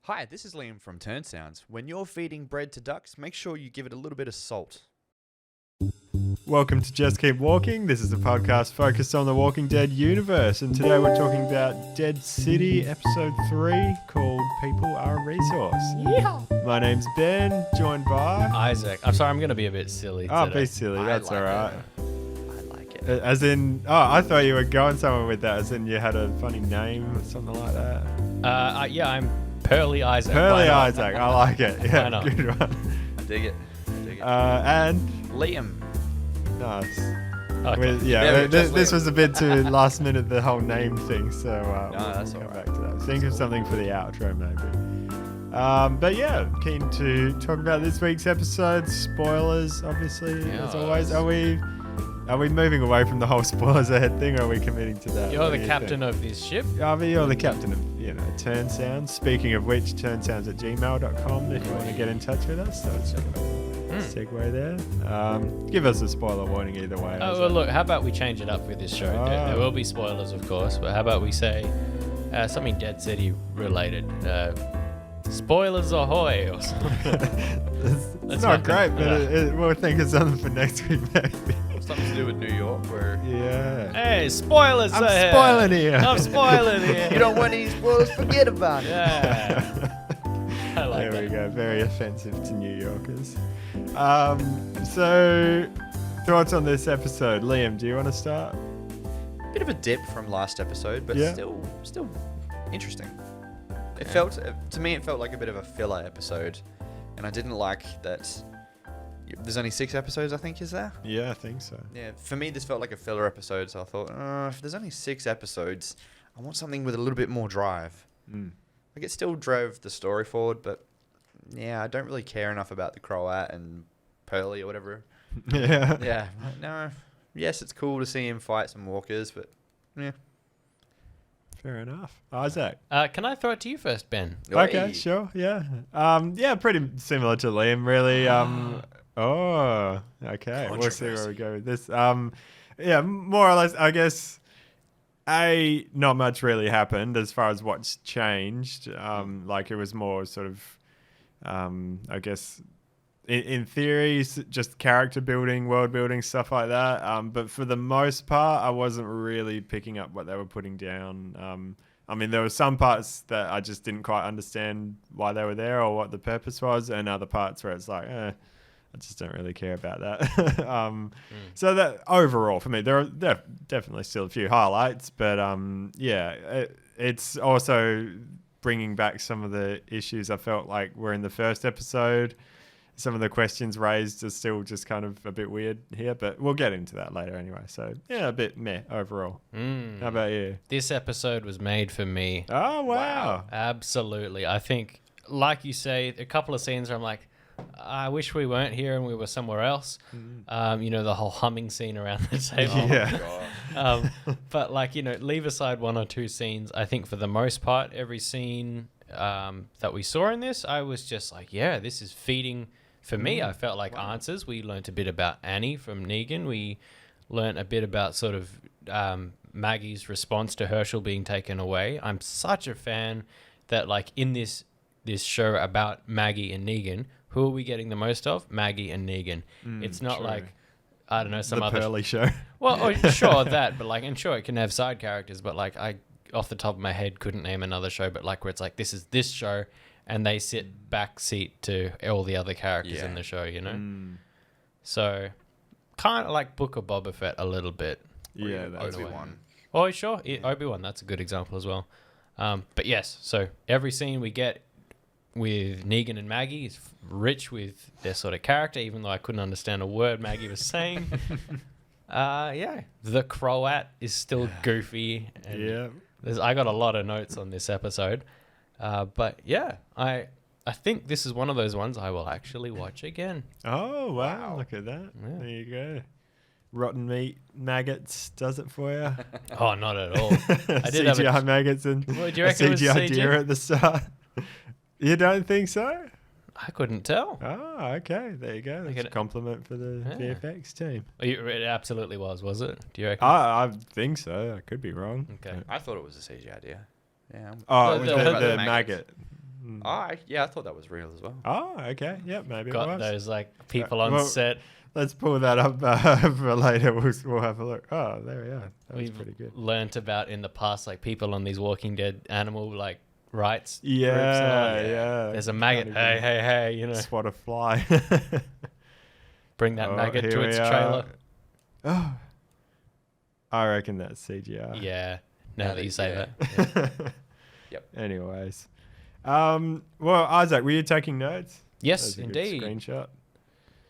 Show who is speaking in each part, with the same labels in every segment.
Speaker 1: Hi, this is Liam from Turn Sounds. When you're feeding bread to ducks, make sure you give it a little bit of salt.
Speaker 2: Welcome to Just Keep Walking. This is a podcast focused on the Walking Dead universe, and today we're talking about Dead City, episode 3, called People Are a Resource.
Speaker 3: Yeah.
Speaker 2: My name's Ben, joined by...
Speaker 3: Isaac. I'm sorry, I'm going to be a bit silly
Speaker 2: Oh,
Speaker 3: today.
Speaker 2: be silly, that's
Speaker 1: I like
Speaker 2: alright.
Speaker 1: I like it.
Speaker 2: As in, I thought you were going somewhere with that, as in you had a funny name or something like that.
Speaker 3: Yeah, I'm Pearly Isaac.
Speaker 2: Pearly
Speaker 3: Why not?
Speaker 2: Isaac, I like it.
Speaker 3: Why
Speaker 2: Yeah,
Speaker 3: not?
Speaker 2: good one.
Speaker 1: I dig it.
Speaker 2: And,
Speaker 1: Liam.
Speaker 2: nice.
Speaker 3: Okay.
Speaker 1: Yeah, just
Speaker 2: This
Speaker 1: Liam.
Speaker 2: was a bit too last minute, the whole name thing, so
Speaker 1: that's
Speaker 2: we'll come
Speaker 1: alright.
Speaker 2: back to that. Think of something for the outro, maybe. But yeah, keen to talk about this week's episode. Spoilers, obviously, as always. Are we moving away from the whole spoilers ahead thing, or are we committing to that?
Speaker 3: You're
Speaker 2: What
Speaker 3: the
Speaker 2: do you
Speaker 3: captain
Speaker 2: think?
Speaker 3: of this ship.
Speaker 2: I mean, you're the captain of, Turn Sounds. Speaking of which, turnsounds@gmail.com if you want to get in touch with us. So it's a segue there. Give us a spoiler warning either way.
Speaker 3: Oh, well, look, how about we change it up with this show? There will be spoilers, of course, but how about we say something Dead City related? Spoilers ahoy! Or something.
Speaker 2: It's
Speaker 3: Let's
Speaker 2: not
Speaker 3: not
Speaker 2: great,
Speaker 3: go-
Speaker 2: but we'll think of something for next week, maybe.
Speaker 1: Something to do with New York where
Speaker 2: Yeah.
Speaker 3: Hey, spoilers
Speaker 2: I'm
Speaker 3: ahead.
Speaker 2: spoiling here.
Speaker 3: I'm spoiling here.
Speaker 1: you don't want any spoilers, forget about it.
Speaker 3: Yeah. I like
Speaker 2: There we
Speaker 3: that.
Speaker 2: go. Very offensive to New Yorkers. So, thoughts on this episode? Liam, do you want to start?
Speaker 1: Bit of a dip from last episode, but
Speaker 2: Yeah.
Speaker 1: still interesting. It felt, to me, it felt like a bit of a filler episode, and I didn't like that. There's only 6 episodes, I think, is there?
Speaker 2: Yeah, I think so.
Speaker 1: Yeah, for me, this felt like a filler episode, so I thought, if there's only 6 episodes, I want something with a little bit more drive. Like, it still drove the story forward, but yeah, I don't really care enough about the Croat and Pearly or whatever.
Speaker 2: Yeah.
Speaker 1: Yeah, no. Yes, it's cool to see him fight some walkers, but yeah.
Speaker 2: Fair enough. Isaac.
Speaker 3: Can I throw it to you first, Ben?
Speaker 2: Okay,
Speaker 1: Oi.
Speaker 2: sure. Yeah. Yeah, pretty similar to Liam, really. Oh, okay. We'll see where we go with this. Yeah, more or less, I guess. Not much really happened as far as what's changed. Like it was more sort of, I guess, in theory, just character building, world building, stuff like that. But for the most part, I wasn't really picking up what they were putting down. I mean, there were some parts that I just didn't quite understand why they were there or what the purpose was, and other parts where it's like, I just don't really care about that. So that overall, for me, there are definitely still a few highlights, but yeah, it's also bringing back some of the issues I felt like were in the first episode. Some of the questions raised are still just kind of a bit weird here, but we'll get into that later anyway. So yeah, a bit meh overall. How about you?
Speaker 3: This episode was made for me.
Speaker 2: Oh, wow.
Speaker 3: Absolutely. I think, like you say, a couple of scenes where I'm like, I wish we weren't here and we were somewhere else. The whole humming scene around the table.
Speaker 2: Yeah.
Speaker 3: But like, leave aside 1 or 2 scenes. I think for the most part, every scene that we saw in this, I was just like, yeah, this is feeding. For me, I felt like answers. We learnt a bit about Annie from Negan. We learnt a bit about sort of Maggie's response to Herschel being taken away. I'm such a fan that like in this show about Maggie and Negan, who are we getting the most of? Maggie and Negan. It's not
Speaker 2: true.
Speaker 3: like, I don't know, some
Speaker 2: The
Speaker 3: other...
Speaker 2: Pearly show.
Speaker 3: Well, sure, that, but like, and sure, it can have side characters, but like, I, off the top of my head, couldn't name another show, but like, where it's like, this is this show, and they sit backseat to all the other characters in the show, So, kind of like Book of Boba Fett a little bit.
Speaker 2: Yeah, that's
Speaker 1: Obi-Wan.
Speaker 3: Oh, sure, Obi-Wan, that's a good example as well. But yes, so every scene we get with Negan and Maggie is rich with their sort of character, even though I couldn't understand a word Maggie was saying. The Croat is still goofy. And
Speaker 2: Yeah.
Speaker 3: I got a lot of notes on this episode. But yeah, I think this is one of those ones I will actually watch again.
Speaker 2: Oh, wow. Look at that.
Speaker 3: Yeah.
Speaker 2: There you go. Rotten meat maggots does it for you.
Speaker 3: Oh, not at all. I did have
Speaker 2: CGI maggots and
Speaker 3: What, do you
Speaker 2: a
Speaker 3: reckon it was
Speaker 2: CGI
Speaker 3: CG?
Speaker 2: deer at the start. You don't think so?
Speaker 3: I couldn't tell.
Speaker 2: Oh, okay. There you go. That's a
Speaker 3: it-
Speaker 2: compliment for the
Speaker 3: Yeah.
Speaker 2: VFX team.
Speaker 3: It absolutely was it? Do you reckon?
Speaker 2: I think so. I could be wrong.
Speaker 3: Okay.
Speaker 1: I thought it was a CG idea. Yeah.
Speaker 2: Oh,
Speaker 3: The-
Speaker 2: the,
Speaker 3: the-
Speaker 2: the,
Speaker 3: the
Speaker 2: maggot.
Speaker 1: Yeah, I thought that was real as well.
Speaker 2: Oh, okay. Yeah, maybe it
Speaker 3: Got
Speaker 2: was.
Speaker 3: those like people on
Speaker 2: well,
Speaker 3: set.
Speaker 2: Let's pull that up for later. We'll have a look. Oh, there we are. That was
Speaker 3: We've
Speaker 2: pretty good.
Speaker 3: learnt about in the past, like people on these Walking Dead animal like rights. groups and all
Speaker 2: Yeah,
Speaker 3: that.
Speaker 2: yeah.
Speaker 3: There's a maggot.
Speaker 2: Can't even
Speaker 3: Hey, you know,
Speaker 2: Spot a fly.
Speaker 3: bring that
Speaker 2: Oh,
Speaker 3: maggot
Speaker 2: here
Speaker 3: to
Speaker 2: we
Speaker 3: its
Speaker 2: are.
Speaker 3: trailer.
Speaker 2: Oh, I reckon that's CGI.
Speaker 3: Yeah. Now that you say
Speaker 1: yeah.
Speaker 3: that. Yeah.
Speaker 1: Yep.
Speaker 2: Anyways, well, Isaac, were you taking notes?
Speaker 3: Yes,
Speaker 2: That's a good
Speaker 3: indeed.
Speaker 2: Screenshot.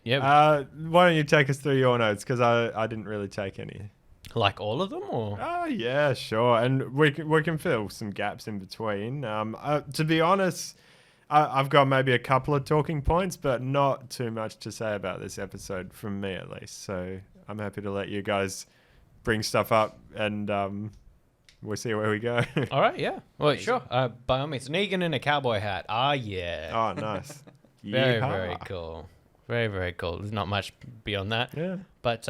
Speaker 3: Yeah.
Speaker 2: Why don't you take us through your notes? Because I didn't really take any.
Speaker 3: Like all of them, or
Speaker 2: Oh yeah, sure. And we can fill some gaps in between. To be honest, I've got maybe a couple of talking points, but not too much to say about this episode from me at least. So I'm happy to let you guys bring stuff up, and we'll see where we go.
Speaker 3: all right, yeah. Well, sure. By all means, Negan in a cowboy hat. Ah, yeah.
Speaker 2: Oh, nice.
Speaker 3: Very,
Speaker 2: Yeehaw.
Speaker 3: very cool. Very, very cool. There's not much beyond that.
Speaker 2: Yeah.
Speaker 3: But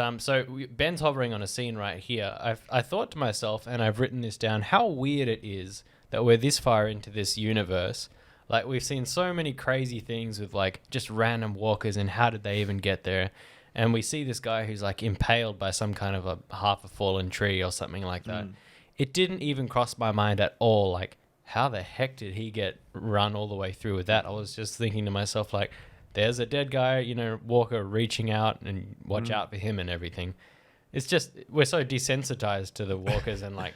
Speaker 3: Ben's hovering on a scene right here. I thought to myself, and I've written this down, how weird it is that we're this far into this universe. Like, we've seen so many crazy things with, like, just random walkers and how did they even get there? And we see this guy who's, like, impaled by some kind of a half a fallen tree or something like that. It didn't even cross my mind at all, like, how the heck did he get run all the way through with that? I was just thinking to myself, like, there's a dead guy, you know, Walker reaching out and watch out for him and everything. It's just, we're so desensitized to the walkers and like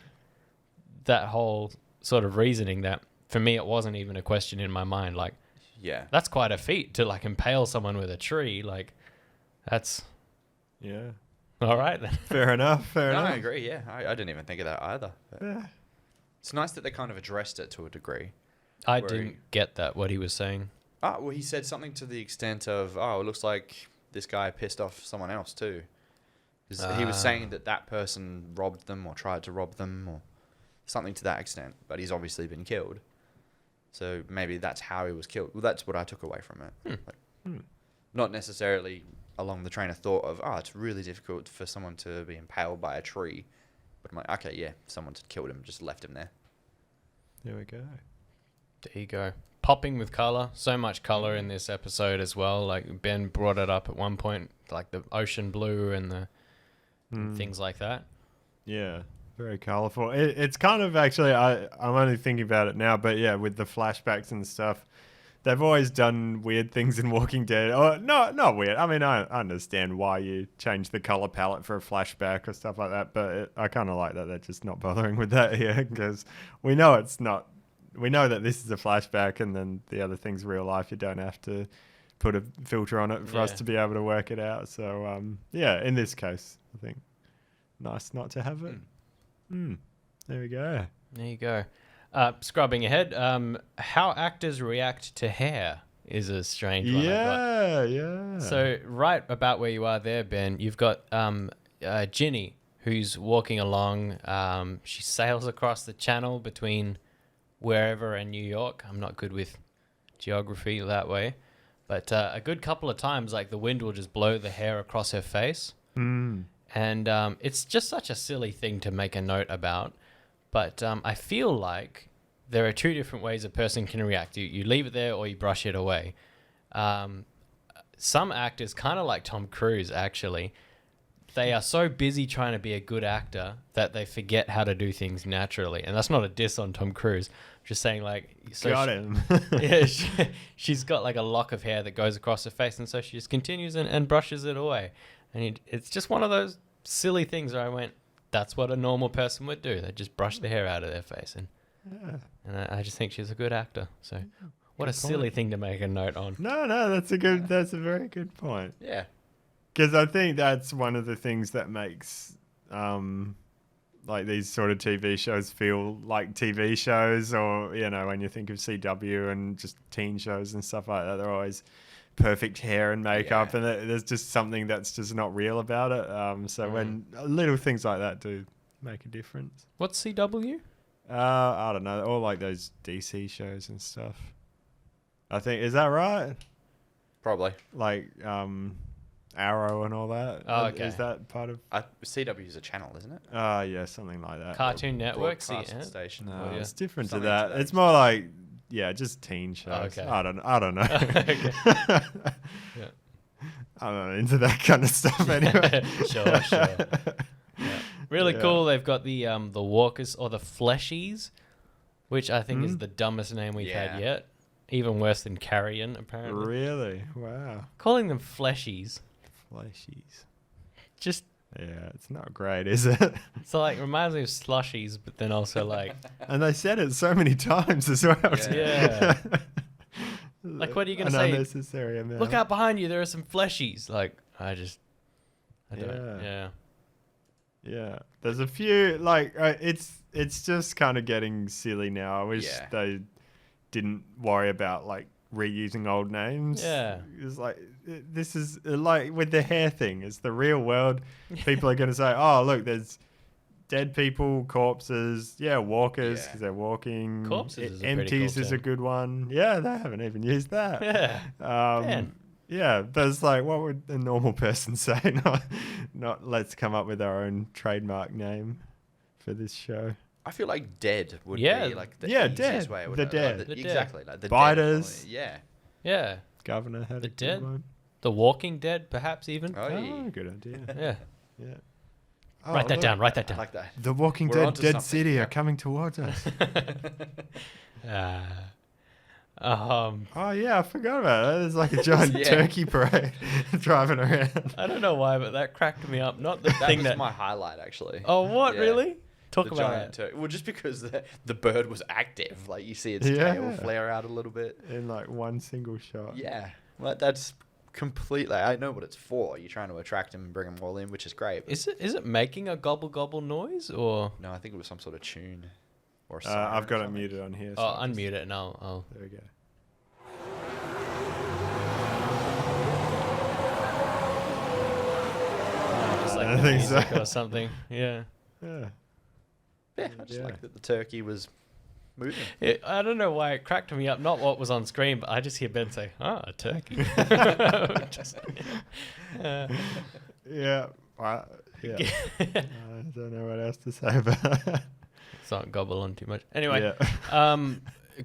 Speaker 3: that whole sort of reasoning that for me, it wasn't even a question in my mind. Like,
Speaker 1: Yeah.
Speaker 3: that's quite a feat to like impale someone with a tree. Like, that's
Speaker 2: Yeah.
Speaker 3: all right then.
Speaker 2: Fair enough. Fair
Speaker 1: No,
Speaker 2: enough.
Speaker 1: I agree. Yeah, I didn't even think of that either. But
Speaker 2: Yeah.
Speaker 1: it's nice that they kind of addressed it to a degree.
Speaker 3: I
Speaker 1: Where
Speaker 3: didn't get that, what he was saying.
Speaker 1: Well, he said something to the extent of, "Oh, it looks like this guy pissed off someone else too." 'Cause he was saying that that person robbed them or tried to rob them or something to that extent, but he's obviously been killed. So maybe that's how he was killed. Well, that's what I took away from it. Like, not necessarily along the train of thought of, it's really difficult for someone to be impaled by a tree. But I'm like, okay, yeah, someone's killed him, just left him there.
Speaker 2: There we go.
Speaker 3: There you go. Popping with color. So much color in this episode as well. Like Ben brought it up at one point, like the ocean blue and the things like that.
Speaker 2: Yeah, very colourful. It's kind of actually, I'm only thinking about it now, but yeah, with the flashbacks and stuff, they've always done weird things in Walking Dead. Or not weird. I mean, I understand why you change the colour palette for a flashback or stuff like that, but I kind of like that they're just not bothering with that here because we know it's not. We know that this is a flashback, and then the other thing's real life. You don't have to put a filter on it for us to be able to work it out. So, yeah, in this case, I think nice not to have it. There we go.
Speaker 3: There you go. Scrubbing ahead. How actors react to hair is a strange one. I've got.
Speaker 2: Yeah.
Speaker 3: So right about where you are there, Ben, you've got Ginny, who's walking along. She sails across the channel between wherever and New York. I'm not good with geography that way. But a good couple of times, like the wind will just blow the hair across her face. And it's just such a silly thing to make a note about. But I feel like there are two different ways a person can react. You leave it there or you brush it away. Some actors, kind of like Tom Cruise, actually, they are so busy trying to be a good actor that they forget how to do things naturally. And that's not a diss on Tom Cruise. I'm just saying, like... So
Speaker 2: got him.
Speaker 3: Yeah, she's got like a lock of hair that goes across her face, and so she just continues and brushes it away. And it's just one of those silly things where I went, that's what a normal person would do. They just brush the hair out of their face. And I just think she's a good actor. So what a silly thing to make a note on.
Speaker 2: No, that's a very good point.
Speaker 1: Yeah.
Speaker 2: Because I think that's one of the things that makes like these sort of TV shows feel like TV shows, or when you think of CW and just teen shows and stuff like that, they're always perfect hair and makeup, and there's just something that's just not real about it. So when little things like that do make a difference.
Speaker 3: What's CW?
Speaker 2: I don't know, all like those DC shows and stuff. I think, is that right?
Speaker 1: Probably.
Speaker 2: Like Arrow and all that.
Speaker 3: Oh, okay.
Speaker 2: Is that part of?
Speaker 1: CW is a channel, isn't it?
Speaker 2: Yeah, something like that.
Speaker 3: Cartoon Network?
Speaker 1: Broadcast
Speaker 3: Yeah.
Speaker 1: station.
Speaker 2: No,
Speaker 3: yeah.
Speaker 2: it's different to
Speaker 1: Something
Speaker 2: that.
Speaker 1: to that
Speaker 2: It's more like just teen shows.
Speaker 3: okay.
Speaker 2: I don't know.
Speaker 3: Okay. Yeah.
Speaker 2: I'm not into that kind of stuff anyway.
Speaker 3: Sure. Yeah. Really
Speaker 2: Yeah.
Speaker 3: cool. They've got the walkers or the fleshies, which I think is the dumbest name we've
Speaker 1: Yeah.
Speaker 3: had yet. Even worse than carrion, apparently.
Speaker 2: Really? Wow.
Speaker 3: Calling them fleshies,
Speaker 2: Fleshies.
Speaker 3: just
Speaker 2: Yeah, it's not great, is it?
Speaker 3: so like reminds me of slushies, but then also like
Speaker 2: And they said it so many times as well.
Speaker 3: Yeah. Like, what are you gonna say?
Speaker 2: Unnecessary amount.
Speaker 3: look out behind you, there are some fleshies. Like I don't.
Speaker 2: Yeah.
Speaker 3: Yeah.
Speaker 2: Yeah, there's a few like it's just kind of getting silly now. I wish
Speaker 1: Yeah.
Speaker 2: they didn't worry about like reusing old names.
Speaker 3: Yeah.
Speaker 2: It's like this is like with the hair thing. It's the real world. People are going to say, "Oh, look, there's dead people, corpses. Yeah, walkers
Speaker 1: Yeah.
Speaker 2: because they're walking.
Speaker 3: Corpses is a pretty
Speaker 2: Empties
Speaker 3: cool
Speaker 2: is a
Speaker 3: term.
Speaker 2: good one. Yeah, they haven't even used that.
Speaker 3: Yeah. Man.
Speaker 2: Yeah, there's like, what would a normal person say? Not let's come up with our own trademark name for this show.
Speaker 1: I feel like dead would
Speaker 3: Yeah.
Speaker 1: be like the
Speaker 2: Yeah,
Speaker 1: easiest
Speaker 2: Dead.
Speaker 1: way.
Speaker 2: The Dead.
Speaker 3: The Dead.
Speaker 1: Exactly. Like the
Speaker 2: Biters.
Speaker 1: Dead. Yeah.
Speaker 3: Yeah.
Speaker 2: Governor had
Speaker 3: The
Speaker 2: a good
Speaker 3: Dead?
Speaker 2: one.
Speaker 3: The Walking Dead, perhaps even.
Speaker 1: Oh,
Speaker 2: Oh, good idea.
Speaker 3: Yeah.
Speaker 2: Yeah.
Speaker 3: Write that
Speaker 2: look,
Speaker 3: down. Write that
Speaker 1: I
Speaker 3: down.
Speaker 1: like that.
Speaker 2: The Walking
Speaker 1: We're
Speaker 2: Dead
Speaker 1: onto
Speaker 2: Dead
Speaker 1: something,
Speaker 2: City
Speaker 1: yeah.
Speaker 2: are coming towards us. Oh yeah, I forgot about that. There's like a giant
Speaker 1: Yeah.
Speaker 2: turkey parade driving around.
Speaker 3: I don't know why, but that cracked me up. Not the
Speaker 1: That
Speaker 3: thing
Speaker 1: was
Speaker 3: that.
Speaker 1: my highlight, actually.
Speaker 3: Oh, what
Speaker 1: Yeah.
Speaker 3: really? Talk
Speaker 1: The
Speaker 3: about
Speaker 1: giant
Speaker 3: it.
Speaker 1: turkey. Well, just because the bird was active, like you see its
Speaker 2: Yeah.
Speaker 1: tail flare out a little bit.
Speaker 2: In like one single shot.
Speaker 1: Yeah, well, that's completely. I know what it's for. You're trying to attract them and bring them all in, which is great. but-
Speaker 3: Is it making a gobble gobble noise or?
Speaker 1: No, I think it was some sort of tune. Or a
Speaker 2: I've
Speaker 1: siren
Speaker 2: got
Speaker 1: or
Speaker 2: it
Speaker 1: something.
Speaker 2: muted on here.
Speaker 3: Oh,
Speaker 2: I'll just-
Speaker 3: unmute it and I'll.
Speaker 2: There we go.
Speaker 3: Just like
Speaker 2: I
Speaker 3: the
Speaker 2: think so.
Speaker 3: music or something. Yeah.
Speaker 2: Yeah.
Speaker 1: Yeah, I just
Speaker 2: Yeah.
Speaker 1: like that the turkey was moving.
Speaker 3: I don't know why it cracked me up. Not what was on screen, but I just hear Ben say, a turkey." Just-
Speaker 2: Yeah. Yeah. I don't know what else to say about that.
Speaker 3: Let's not gobble on too much. Anyway,
Speaker 2: Yeah.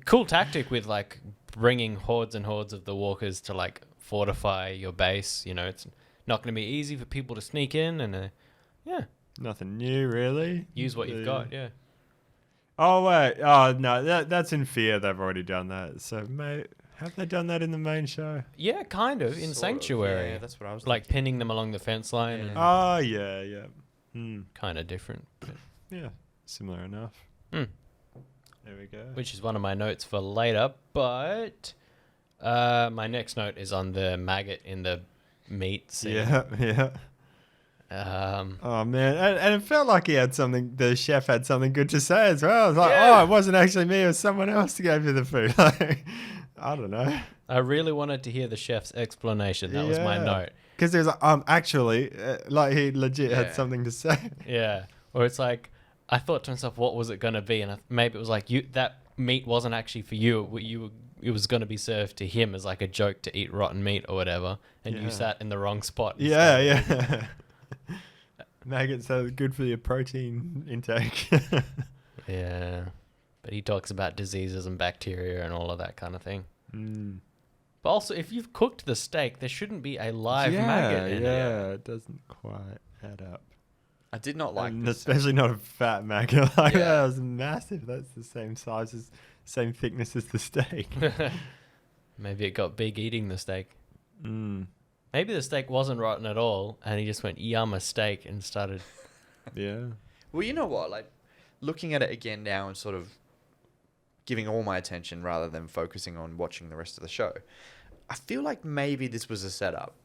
Speaker 3: cool tactic with like bringing hordes and hordes of the walkers to like fortify your base. You know, it's not going to be easy for people to sneak in and yeah,
Speaker 2: Nothing new, really.
Speaker 3: use what you've got. Yeah.
Speaker 2: Oh wait. Oh no, that's in Fear. They've already done that. So, mate, have they done that in the main show?
Speaker 3: Yeah, kind of in
Speaker 1: Sort of,
Speaker 3: Sanctuary.
Speaker 1: Yeah, that's what I was
Speaker 3: Like
Speaker 1: thinking.
Speaker 3: pinning them along the fence line.
Speaker 1: Yeah.
Speaker 3: And
Speaker 2: Oh yeah, yeah. Hmm.
Speaker 3: kind of different, but,
Speaker 2: Yeah, similar enough.
Speaker 3: Hmm.
Speaker 2: There we go.
Speaker 3: which is one of my notes for later. But my next note is on the maggot in the meat scene.
Speaker 2: Yeah, yeah. Oh man, and it felt like he had something. The chef had something good to say as well. I was like,
Speaker 3: Yeah.
Speaker 2: oh, it wasn't actually me; it was someone else who gave you the food. Like, I don't know,
Speaker 3: I really wanted to hear the chef's explanation. That was my
Speaker 2: Yeah.
Speaker 3: note.
Speaker 2: because there's actually, like he legit
Speaker 1: Yeah.
Speaker 2: had something to say.
Speaker 3: Yeah. Or it's like, I thought to myself, what was it going to be? And maybe it was like, that meat wasn't actually for you. It was going to be served to him as like a joke to eat rotten meat or whatever. And
Speaker 2: Yeah.
Speaker 3: you sat in the wrong spot. and
Speaker 2: Yeah,
Speaker 3: started-
Speaker 2: yeah. Maggots are good for your protein intake.
Speaker 3: Yeah. But he talks about diseases and bacteria and all of that kind of thing.
Speaker 2: Mm.
Speaker 3: But also, if you've cooked the steak, there shouldn't be a live
Speaker 2: yeah,
Speaker 3: maggot in it.
Speaker 2: yeah, it doesn't quite add up.
Speaker 1: I did not like
Speaker 2: And
Speaker 1: this.
Speaker 2: especially not a fat maggot. Like
Speaker 1: Yeah.
Speaker 2: that was massive. That's the same size as, same thickness as the steak.
Speaker 3: Maybe it got big eating the steak.
Speaker 2: Mm.
Speaker 3: Maybe the steak wasn't rotten at all, and he just went, yum, a steak, and started.
Speaker 2: Yeah.
Speaker 1: Well, you know what? Like, looking at it again now and sort of giving all my attention rather than focusing on watching the rest of the show, I feel like maybe this was a setup.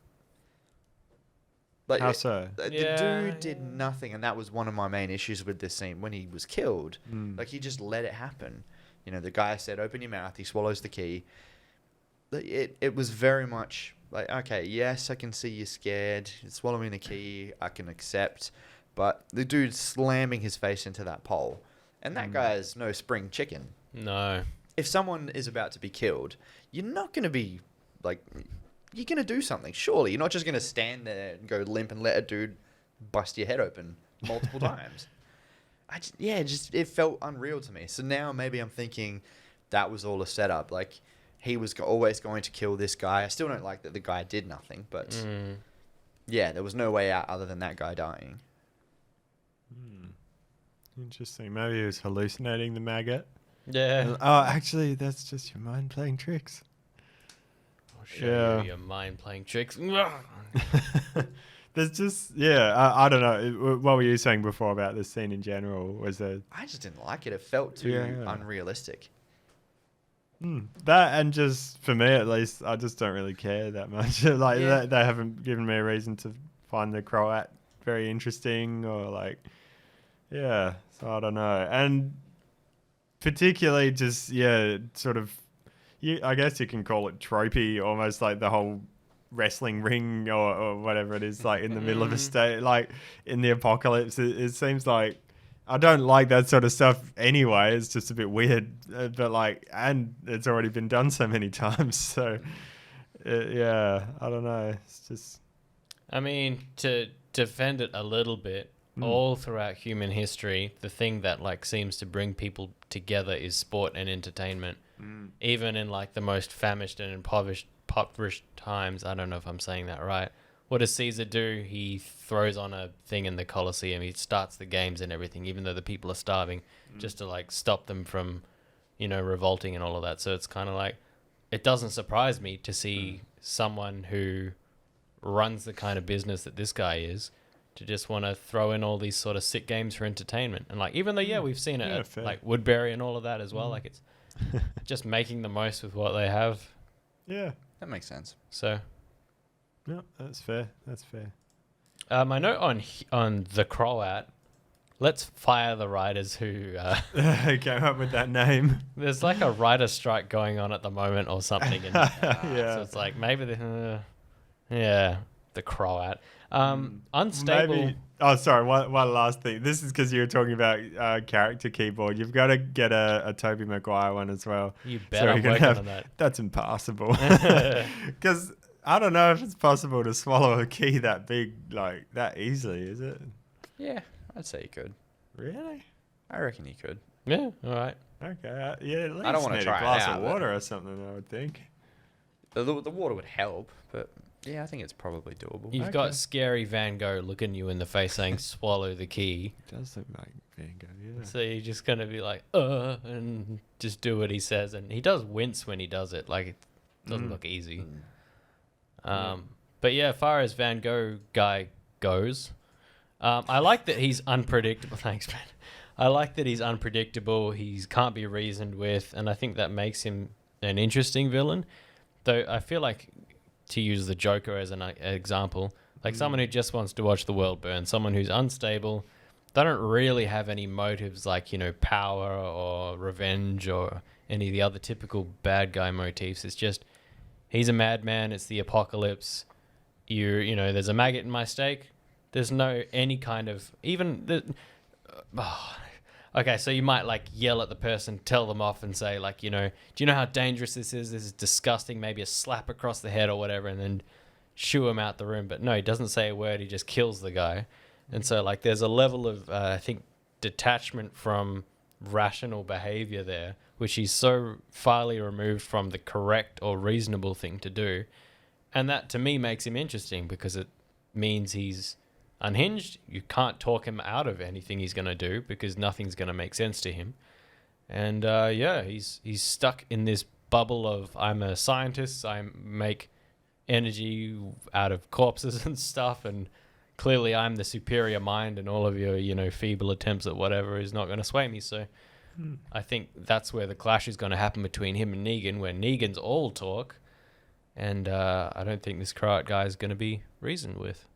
Speaker 1: Like,
Speaker 2: How so?
Speaker 1: The
Speaker 3: Yeah,
Speaker 1: dude did
Speaker 3: yeah.
Speaker 1: nothing, and that was one of my main issues with this scene. When he was killed,
Speaker 2: Mm.
Speaker 1: like, he just let it happen. You know, the guy said, open your mouth, he swallows the key. It was very much like, okay, yes, I can see you're scared. Swallowing the key, I can accept. But the dude slamming his face into that pole. And that guy is no spring chicken.
Speaker 3: No.
Speaker 1: If someone is about to be killed, you're not going to be, like, you're going to do something. Surely. You're not just going to stand there and go limp and let a dude bust your head open multiple times. It felt unreal to me. So now maybe I'm thinking that was all a setup. Like, he was always going to kill this guy. I still don't like that the guy did nothing, but yeah, there was no way out other than that guy dying.
Speaker 2: Interesting. Maybe he was hallucinating the maggot.
Speaker 3: Yeah.
Speaker 2: Oh, actually, that's just your mind playing tricks.
Speaker 3: Show you your mind playing tricks.
Speaker 2: There's just, I don't know. What were you saying before about this scene in general? Was there...
Speaker 1: I just didn't like it. It felt too unrealistic.
Speaker 2: That, and just for me at least, I just don't really care that much. Like they haven't given me a reason to find the Croat very interesting, or like, so I don't know. And particularly just sort of, I guess you can call it tropey, almost like the whole wrestling ring or whatever it is, like in the middle of a state, like in the apocalypse. It seems like, I don't like that sort of stuff anyway. It's just a bit weird, but like, and it's already been done so many times. So I don't know. It's just,
Speaker 3: I mean, to defend it a little bit, all throughout human history, the thing that like seems to bring people together is sport and entertainment. Even in like the most famished and impoverished times. I don't know if I'm saying that right. What does Caesar do? He throws on a thing in the Colosseum. He starts the games and everything, even though the people are starving, just to like stop them from, revolting and all of that. So it's kind of like, it doesn't surprise me to see someone who runs the kind of business that this guy is to just want to throw in all these sort of sick games for entertainment. And like, even though, we've seen it at, like Woodbury and all of that as well. Like, it's just making the most with what they have.
Speaker 2: Yeah.
Speaker 1: That makes sense.
Speaker 3: So...
Speaker 2: No, that's fair. That's fair.
Speaker 3: My note on the Croat, let's fire the writers who
Speaker 2: came up with that name.
Speaker 3: There's like a writer strike going on at the moment or something. And, so it's like maybe the Croat. Unstable.
Speaker 2: Maybe, sorry. One last thing. This is because you were talking about character keyboard. You've got to get a Tobey Maguire one as well.
Speaker 3: You bet I'm working on that.
Speaker 2: That's impossible. Because... I don't know if it's possible to swallow a key that big, like, that easily, is it?
Speaker 1: Yeah, I'd say you could.
Speaker 2: Really?
Speaker 1: I reckon you could.
Speaker 3: Yeah, all right.
Speaker 2: Okay, at least
Speaker 1: I don't want to try
Speaker 2: a glass
Speaker 1: it out,
Speaker 2: of water or something, I would think.
Speaker 1: The water would help, but yeah, I think it's probably doable.
Speaker 3: You've got scary Van Gogh looking you in the face saying, swallow the key.
Speaker 2: It does look like Van Gogh, yeah.
Speaker 3: So you're just going to be like, and just do what he says. And he does wince when he does it. Like, it doesn't look easy. But yeah, as far as Van Gogh guy goes, I like that he's unpredictable. Thanks, man. I like that he's unpredictable. He can't be reasoned with, and I think that makes him an interesting villain. Though I feel like, to use the Joker as an example, like someone who just wants to watch the world burn, someone who's unstable, they don't really have any motives like, power or revenge or any of the other typical bad guy motifs. It's just, he's a madman. It's the apocalypse. There's a maggot in my steak. There's no any kind of okay, so you might like yell at the person, tell them off, and say like, do you know how dangerous this is? This is disgusting. Maybe a slap across the head or whatever, and then shoo him out the room. But no, he doesn't say a word. He just kills the guy. And so like, there's a level of I think detachment from rational behavior there, which he's so farly removed from the correct or reasonable thing to do. And that to me makes him interesting because it means he's unhinged. You can't talk him out of anything he's going to do because nothing's going to make sense to him. And he's stuck in this bubble of, I'm a scientist, I make energy out of corpses and stuff, and clearly I'm the superior mind, and all of your feeble attempts at whatever is not going to sway me. So I think that's where the clash is going to happen between him and Negan, where Negan's all talk, and I don't think this Croat guy is going to be reasoned with.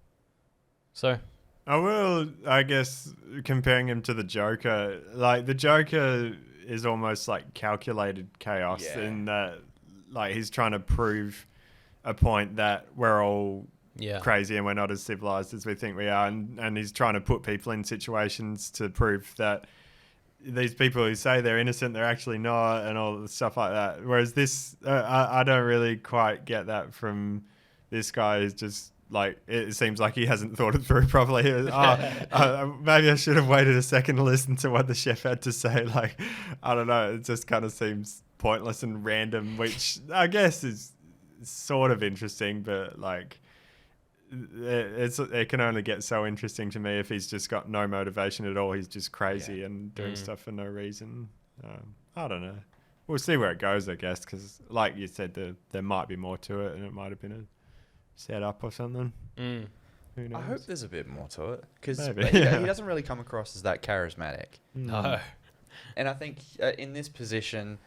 Speaker 3: So
Speaker 2: I will, I guess, comparing him to the Joker, like the Joker is almost like calculated chaos in that, like, he's trying to prove a point that we're all crazy and we're not as civilized as we think we are, and he's trying to put people in situations to prove that these people who say they're innocent, they're actually not, and all the stuff like that. Whereas this, I don't really quite get that from this guy. Who's just like, it seems like he hasn't thought it through properly. Maybe I should have waited a second to listen to what the chef had to say. Like, I don't know. It just kind of seems pointless and random, which I guess is sort of interesting, but like it can only get so interesting to me if he's just got no motivation at all. He's just crazy and doing stuff for no reason. I don't know. We'll see where it goes, I guess, because like you said, there might be more to it, and it might have been a setup or something. Who knows?
Speaker 1: I hope there's a bit more to it because
Speaker 2: Maybe,
Speaker 1: he
Speaker 2: yeah.
Speaker 1: doesn't really come across as that charismatic.
Speaker 3: No.
Speaker 1: And I think in this position,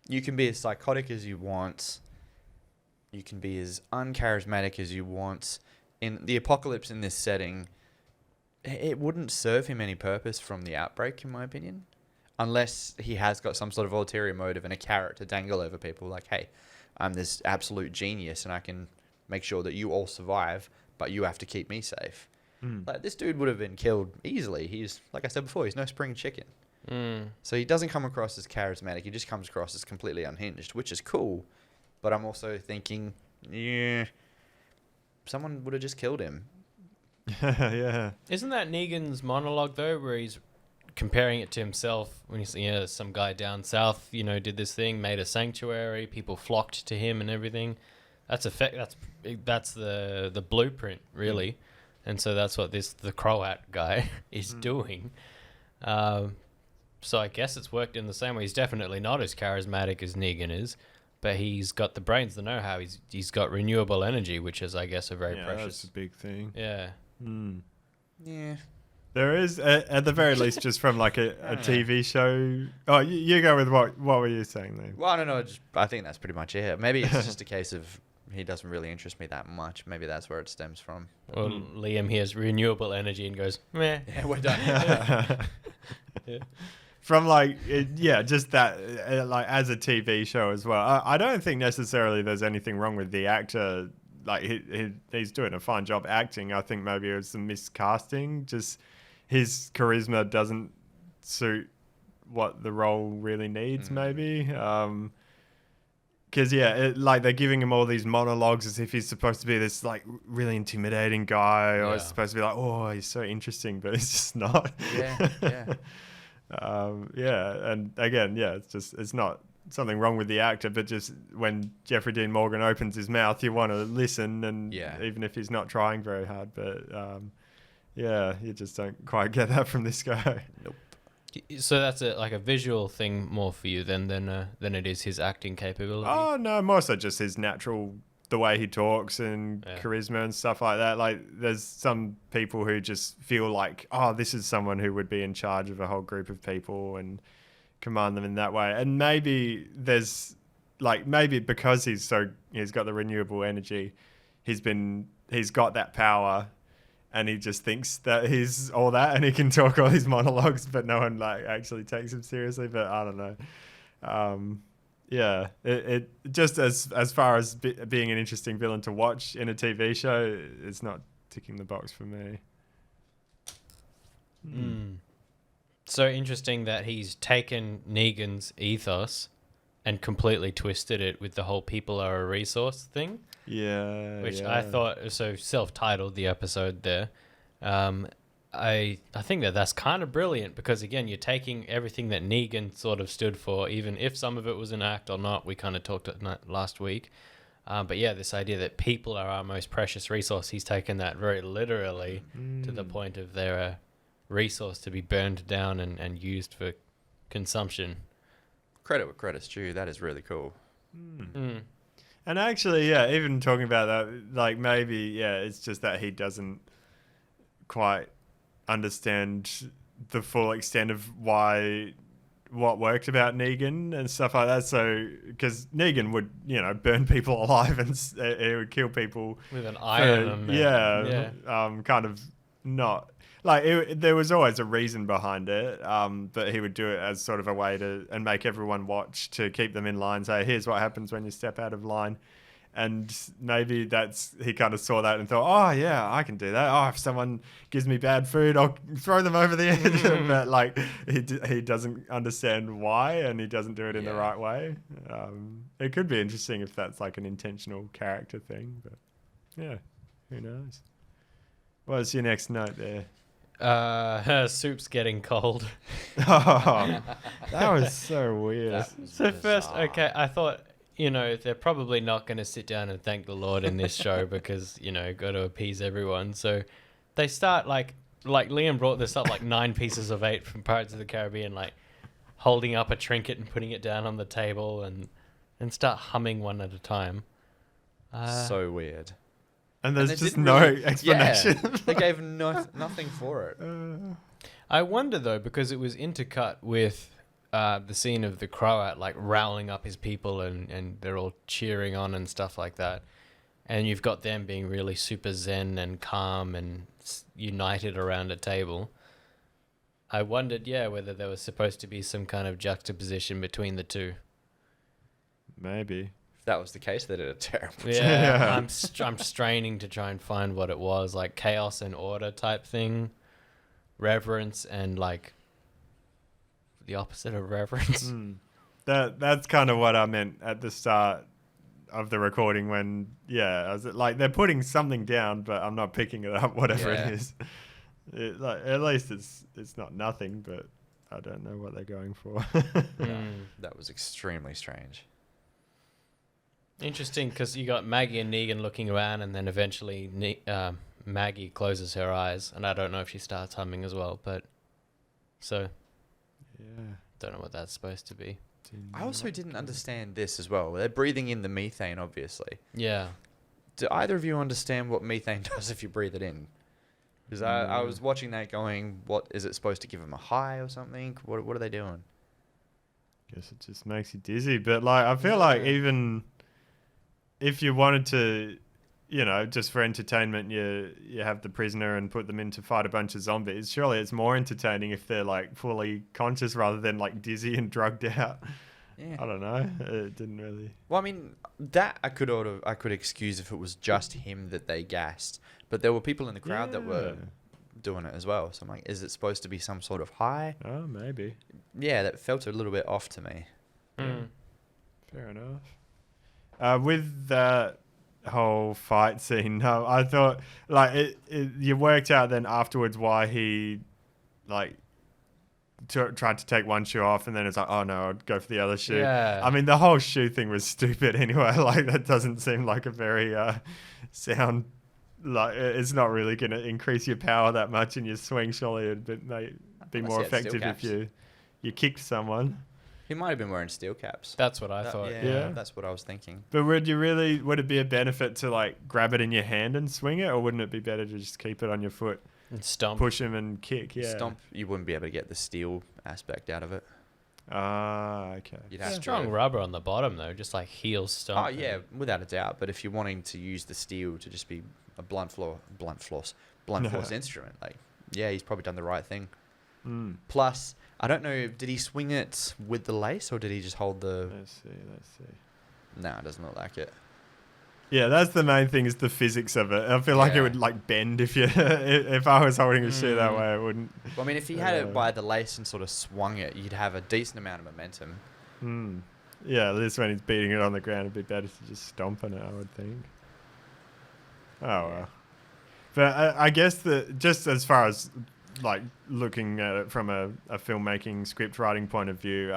Speaker 1: you can be as psychotic as you want. You can be as uncharismatic as you want. In the apocalypse in this setting, it wouldn't serve him any purpose from the outbreak, in my opinion. Unless he has got some sort of ulterior motive and a carrot to dangle over people. Like, hey, I'm this absolute genius and I can make sure that you all survive, but you have to keep me safe. Like, this dude would have been killed easily. He's, like I said before, he's no spring chicken. So he doesn't come across as charismatic. He just comes across as completely unhinged, which is cool. But I'm also thinking, yeah, someone would have just killed him.
Speaker 2: Yeah.
Speaker 3: Isn't that Negan's monologue though, where he's comparing it to himself when he's some guy down south, did this thing, made a sanctuary, people flocked to him and everything. That's the blueprint really, and so that's what the Croat guy is doing. So I guess it's worked in the same way. He's definitely not as charismatic as Negan is, but he's got the brains, the know-how. He's got renewable energy, which is, I guess, a very precious.
Speaker 2: That's a big thing.
Speaker 3: Yeah.
Speaker 1: Yeah.
Speaker 2: There is, at the very least, just from like a TV show. Oh, you go with what were you saying then?
Speaker 1: Well, I don't know. I think that's pretty much it. Maybe it's just a case of he doesn't really interest me that much. Maybe that's where it stems from.
Speaker 3: Well, Liam hears renewable energy and goes, meh.
Speaker 1: Yeah, we're done.
Speaker 3: Yeah.
Speaker 2: From just that, like as a TV show as well. I don't think necessarily there's anything wrong with the actor. Like he's doing a fine job acting. I think maybe it was some miscasting. Just his charisma doesn't suit what the role really needs. Maybe. Because they're giving him all these monologues as if he's supposed to be this like really intimidating guy, or it's supposed to be like, oh, he's so interesting, but it's just not.
Speaker 1: Yeah.
Speaker 2: And again, it's not something wrong with the actor, but just when Jeffrey Dean Morgan opens his mouth, you want to listen, and even if he's not trying very hard, but you just don't quite get that from this guy.
Speaker 1: Nope.
Speaker 3: So that's a visual thing more for you than it is his acting capability.
Speaker 2: Oh no, more so just his natural, the way he talks and charisma and stuff like that. Like there's some people who just feel like, oh, this is someone who would be in charge of a whole group of people and command them in that way. And maybe maybe because he's got the renewable energy, he's got that power. And he just thinks that he's all that, and he can talk all these monologues, but no one actually takes him seriously. But I don't know. It just as far as being an interesting villain to watch in a TV show, it's not ticking the box for me.
Speaker 3: So interesting that he's taken Negan's ethos and completely twisted it with the whole people are a resource thing.
Speaker 2: Yeah.
Speaker 3: Which I thought, so self-titled the episode there. I think that's kind of brilliant because, again, you're taking everything that Negan sort of stood for, even if some of it was an act or not. We kind of talked last week. But this idea that people are our most precious resource, he's taken that very literally to the point of they're a resource to be burned down and used for consumption.
Speaker 1: Credit where credit's due. That is really cool.
Speaker 2: And actually, even talking about that, like maybe, it's just that he doesn't quite understand the full extent of what worked about Negan and stuff like that. So, because Negan would, burn people alive and he would kill people
Speaker 3: with an iron.
Speaker 2: Kind of not. Like, there was always a reason behind it, but he would do it as sort of a way and make everyone watch to keep them in line, say, here's what happens when you step out of line. And maybe he kind of saw that and thought, oh, yeah, I can do that. Oh, if someone gives me bad food, I'll throw them over the edge. But, he doesn't understand why, and he doesn't do it in the right way. It could be interesting if that's, like, an intentional character thing. But, who knows? What's your next note there?
Speaker 3: Her soup's getting cold.
Speaker 2: Oh, that was so weird.
Speaker 1: That was
Speaker 3: So first,
Speaker 1: bizarre.
Speaker 3: okay, I thought, they're probably not going to sit down and thank the Lord in this show because, got to appease everyone. So they start like Liam brought this up, like 9 pieces of 8 from Pirates of the Caribbean, like holding up a trinket and putting it down on the table and start humming one at a time.
Speaker 1: So weird.
Speaker 2: And
Speaker 1: And
Speaker 2: there's
Speaker 1: they
Speaker 2: just
Speaker 1: didn't
Speaker 2: no
Speaker 1: really-
Speaker 2: explanation.
Speaker 1: Yeah, they gave nothing for it.
Speaker 3: I wonder though, because it was intercut with the scene of the Croat like rallying up his people and they're all cheering on and stuff like that. And you've got them being really super zen and calm and united around a table. I wondered, whether there was supposed to be some kind of juxtaposition between the two.
Speaker 2: Maybe.
Speaker 1: If that was the case, they did a terrible job.
Speaker 3: Yeah, I'm straining to try and find what it was, like chaos and order type thing, reverence and like the opposite of reverence.
Speaker 2: That's kind of what I meant at the start of the recording when, I was like, they're putting something down, but I'm not picking it up, whatever
Speaker 1: Yeah.
Speaker 2: it is. At least it's not nothing, but I don't know what they're going for.
Speaker 1: That was extremely strange.
Speaker 3: Interesting, because you got Maggie and Negan looking around, and then eventually Maggie closes her eyes, and I don't know if she starts humming as well, but so
Speaker 2: Yeah.
Speaker 3: don't know what that's supposed to be.
Speaker 1: I also didn't understand this as well. They're breathing in the methane, obviously.
Speaker 3: Yeah.
Speaker 1: Do either of you understand what methane does if you breathe it in? Because I was watching that going, what is it supposed to give them a high or something? What are they doing?
Speaker 2: Guess it just makes you dizzy. But like, I feel like even if you wanted to, just for entertainment, you have the prisoner and put them in to fight a bunch of zombies. Surely it's more entertaining if they're like fully conscious rather than like dizzy and drugged out.
Speaker 1: Yeah.
Speaker 2: I don't know. It didn't really.
Speaker 1: Well, I mean, that I could excuse if it was just him that they gassed, but there were people in the crowd that were doing it as well. So I'm like, is it supposed to be some sort of high?
Speaker 2: Oh, maybe.
Speaker 1: Yeah, that felt a little bit off to me.
Speaker 2: Fair enough. With that whole fight scene, I thought like you worked out then afterwards why he like tried to take one shoe off and then it's like, oh no, I'd go for the other shoe.
Speaker 3: Yeah.
Speaker 2: I mean, the whole shoe thing was stupid anyway. Like that doesn't seem like a very sound. Like it's not really going to increase your power that much in your swing. Surely it'd be
Speaker 1: Unless
Speaker 2: more
Speaker 1: he had steel
Speaker 2: effective if
Speaker 1: caps.
Speaker 2: you kicked someone.
Speaker 1: He might have been wearing steel caps.
Speaker 3: That's what I thought.
Speaker 2: Yeah.
Speaker 1: That's what I was thinking.
Speaker 2: But would it be a benefit to like grab it in your hand and swing it, or wouldn't it be better to just keep it on your foot,
Speaker 3: And stomp.
Speaker 2: push him and kick? Yeah.
Speaker 1: Stomp, you wouldn't be able to get the steel aspect out of it.
Speaker 2: Ah, okay.
Speaker 1: You'd have
Speaker 3: Strong
Speaker 1: to.
Speaker 3: rubber on the bottom though, just like heel stomp.
Speaker 1: Oh yeah, without a doubt. But if you're wanting to use the steel to just be a blunt force instrument, like he's probably done the right thing. Plus, I don't know, did he swing it with the lace or did he just hold the?
Speaker 2: Let's see.
Speaker 1: No, it doesn't look like it.
Speaker 2: Yeah, that's the main thing is the physics of it. I feel like it
Speaker 1: Yeah.
Speaker 2: would like bend if you if I was holding a shoe that way, it wouldn't.
Speaker 1: Well, I mean, if he had it by the lace and sort of swung it, you'd have a decent amount of momentum.
Speaker 2: Yeah, this when he's beating it on the ground, it'd be better to just stomp on it, I would think. Oh well. But I guess that just as far as like looking at it from a filmmaking script writing point of view,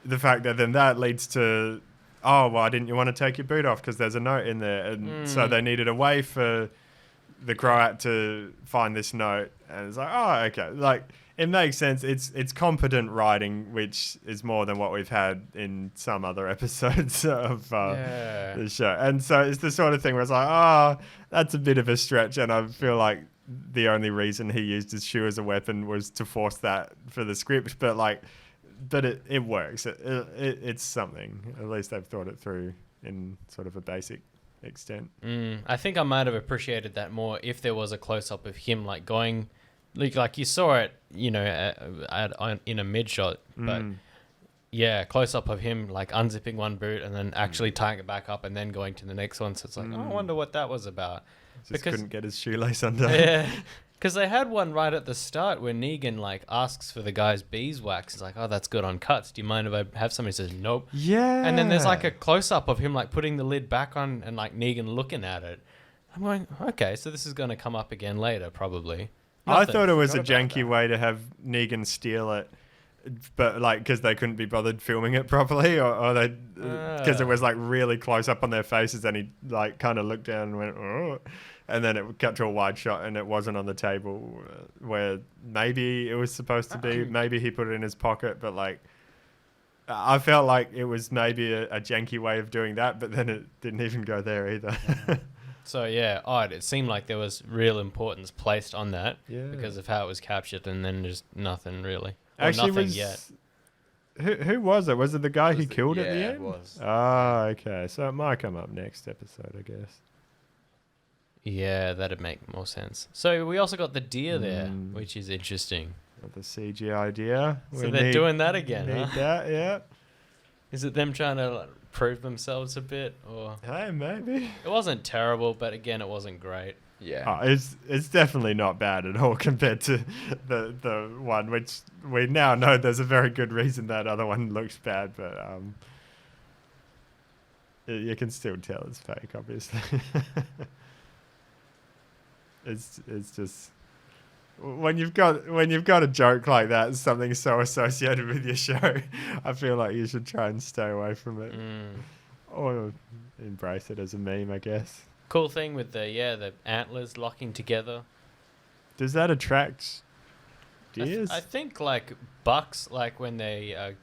Speaker 2: the fact that then that leads to, oh, why didn't you want to take your boot off? Because there's a note in there. And so they needed a way for the Croat to find this note. And it's like, oh, okay. Like, it makes sense. It's competent writing, which is more than what we've had in some other episodes of the show. And so it's the sort of thing where it's like, oh, that's a bit of a stretch. And I feel like the only reason he used his shoe as a weapon was to force that for the script. But it works. It's something. At least they've thought it through in sort of a basic extent.
Speaker 3: I think I might have appreciated that more if there was a close up of him like going, like you saw it, in a mid shot, but yeah, close up of him like unzipping one boot and then actually tying it back up and then going to the next one. So it's like, oh, I wonder what that was about.
Speaker 2: Just couldn't get his shoelace undone.
Speaker 3: Yeah. Because they had one right at the start where Negan like asks for the guy's beeswax. He's like, "Oh, that's good on cuts. Do you mind if I have somebody?" He says, "Nope."
Speaker 2: Yeah.
Speaker 3: And then there's like a close up of him like putting the lid back on and like Negan looking at it. I'm going, okay, so this is going to come up again later, probably.
Speaker 2: I
Speaker 3: Nothing.
Speaker 2: thought it was a
Speaker 1: Forgot about
Speaker 2: janky
Speaker 1: that.
Speaker 2: way to have Negan steal it, but like because they couldn't be bothered filming it properly, or they because it was like really close up on their faces, and he like kind of looked down and went, oh, and then it cut to a wide shot, and it wasn't on the table where maybe it was supposed to be. Maybe he put it in his pocket, but like. I felt like it was maybe a janky way of doing that, but then it didn't even go there either.
Speaker 3: So yeah, odd. It seemed like there was real importance placed on that
Speaker 2: Yeah.
Speaker 3: because of how it was captured, and then just nothing really. Or
Speaker 2: Actually,
Speaker 3: nothing
Speaker 2: was
Speaker 3: yet.
Speaker 2: who was it? Was it the guy
Speaker 1: Was
Speaker 2: he
Speaker 1: it-
Speaker 2: killed at
Speaker 1: yeah,
Speaker 2: the
Speaker 1: it
Speaker 2: end?
Speaker 1: was.
Speaker 2: Ah, okay. So it might come up next episode, I guess.
Speaker 3: Yeah, that'd make more sense. So we also got the deer there,
Speaker 2: Mm.
Speaker 3: which is interesting.
Speaker 2: Got the CG idea.
Speaker 3: So they're doing that again,
Speaker 2: Need
Speaker 3: huh?
Speaker 2: that, yeah.
Speaker 3: Is it them trying to like, prove themselves a bit, or
Speaker 2: Hey, maybe.
Speaker 3: it wasn't terrible, but again, it wasn't great.
Speaker 1: Yeah.
Speaker 2: Oh, it's definitely not bad at all compared to the one which we now know there's a very good reason that other one looks bad, but you can still tell it's fake, obviously. it's just when you've got a joke like that, something so associated with your show, I feel like you should try and stay away from it or embrace it as a meme, I guess.
Speaker 3: Cool thing with the antlers locking together.
Speaker 2: Does that attract
Speaker 3: I,
Speaker 2: deers?
Speaker 3: I think like bucks, like when they are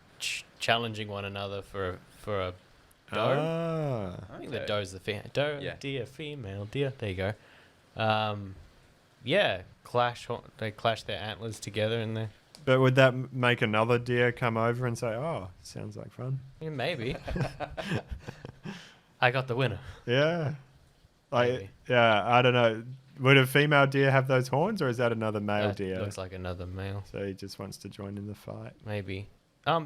Speaker 3: challenging one another for a doe.
Speaker 2: Ah.
Speaker 3: I think the doe's the doe,
Speaker 1: Yeah.
Speaker 3: deer, female deer. There you go. Yeah, they clash their antlers together in there.
Speaker 2: But would that make another deer come over and say, "Oh, sounds like fun"?
Speaker 3: Yeah, maybe. I got the winner.
Speaker 2: Yeah. Like,
Speaker 3: Maybe.
Speaker 2: yeah, I don't know. Would a female deer have those horns, or is that another male
Speaker 3: That
Speaker 2: deer?
Speaker 3: looks like another male.
Speaker 2: So he just wants to join in the fight.
Speaker 3: Maybe.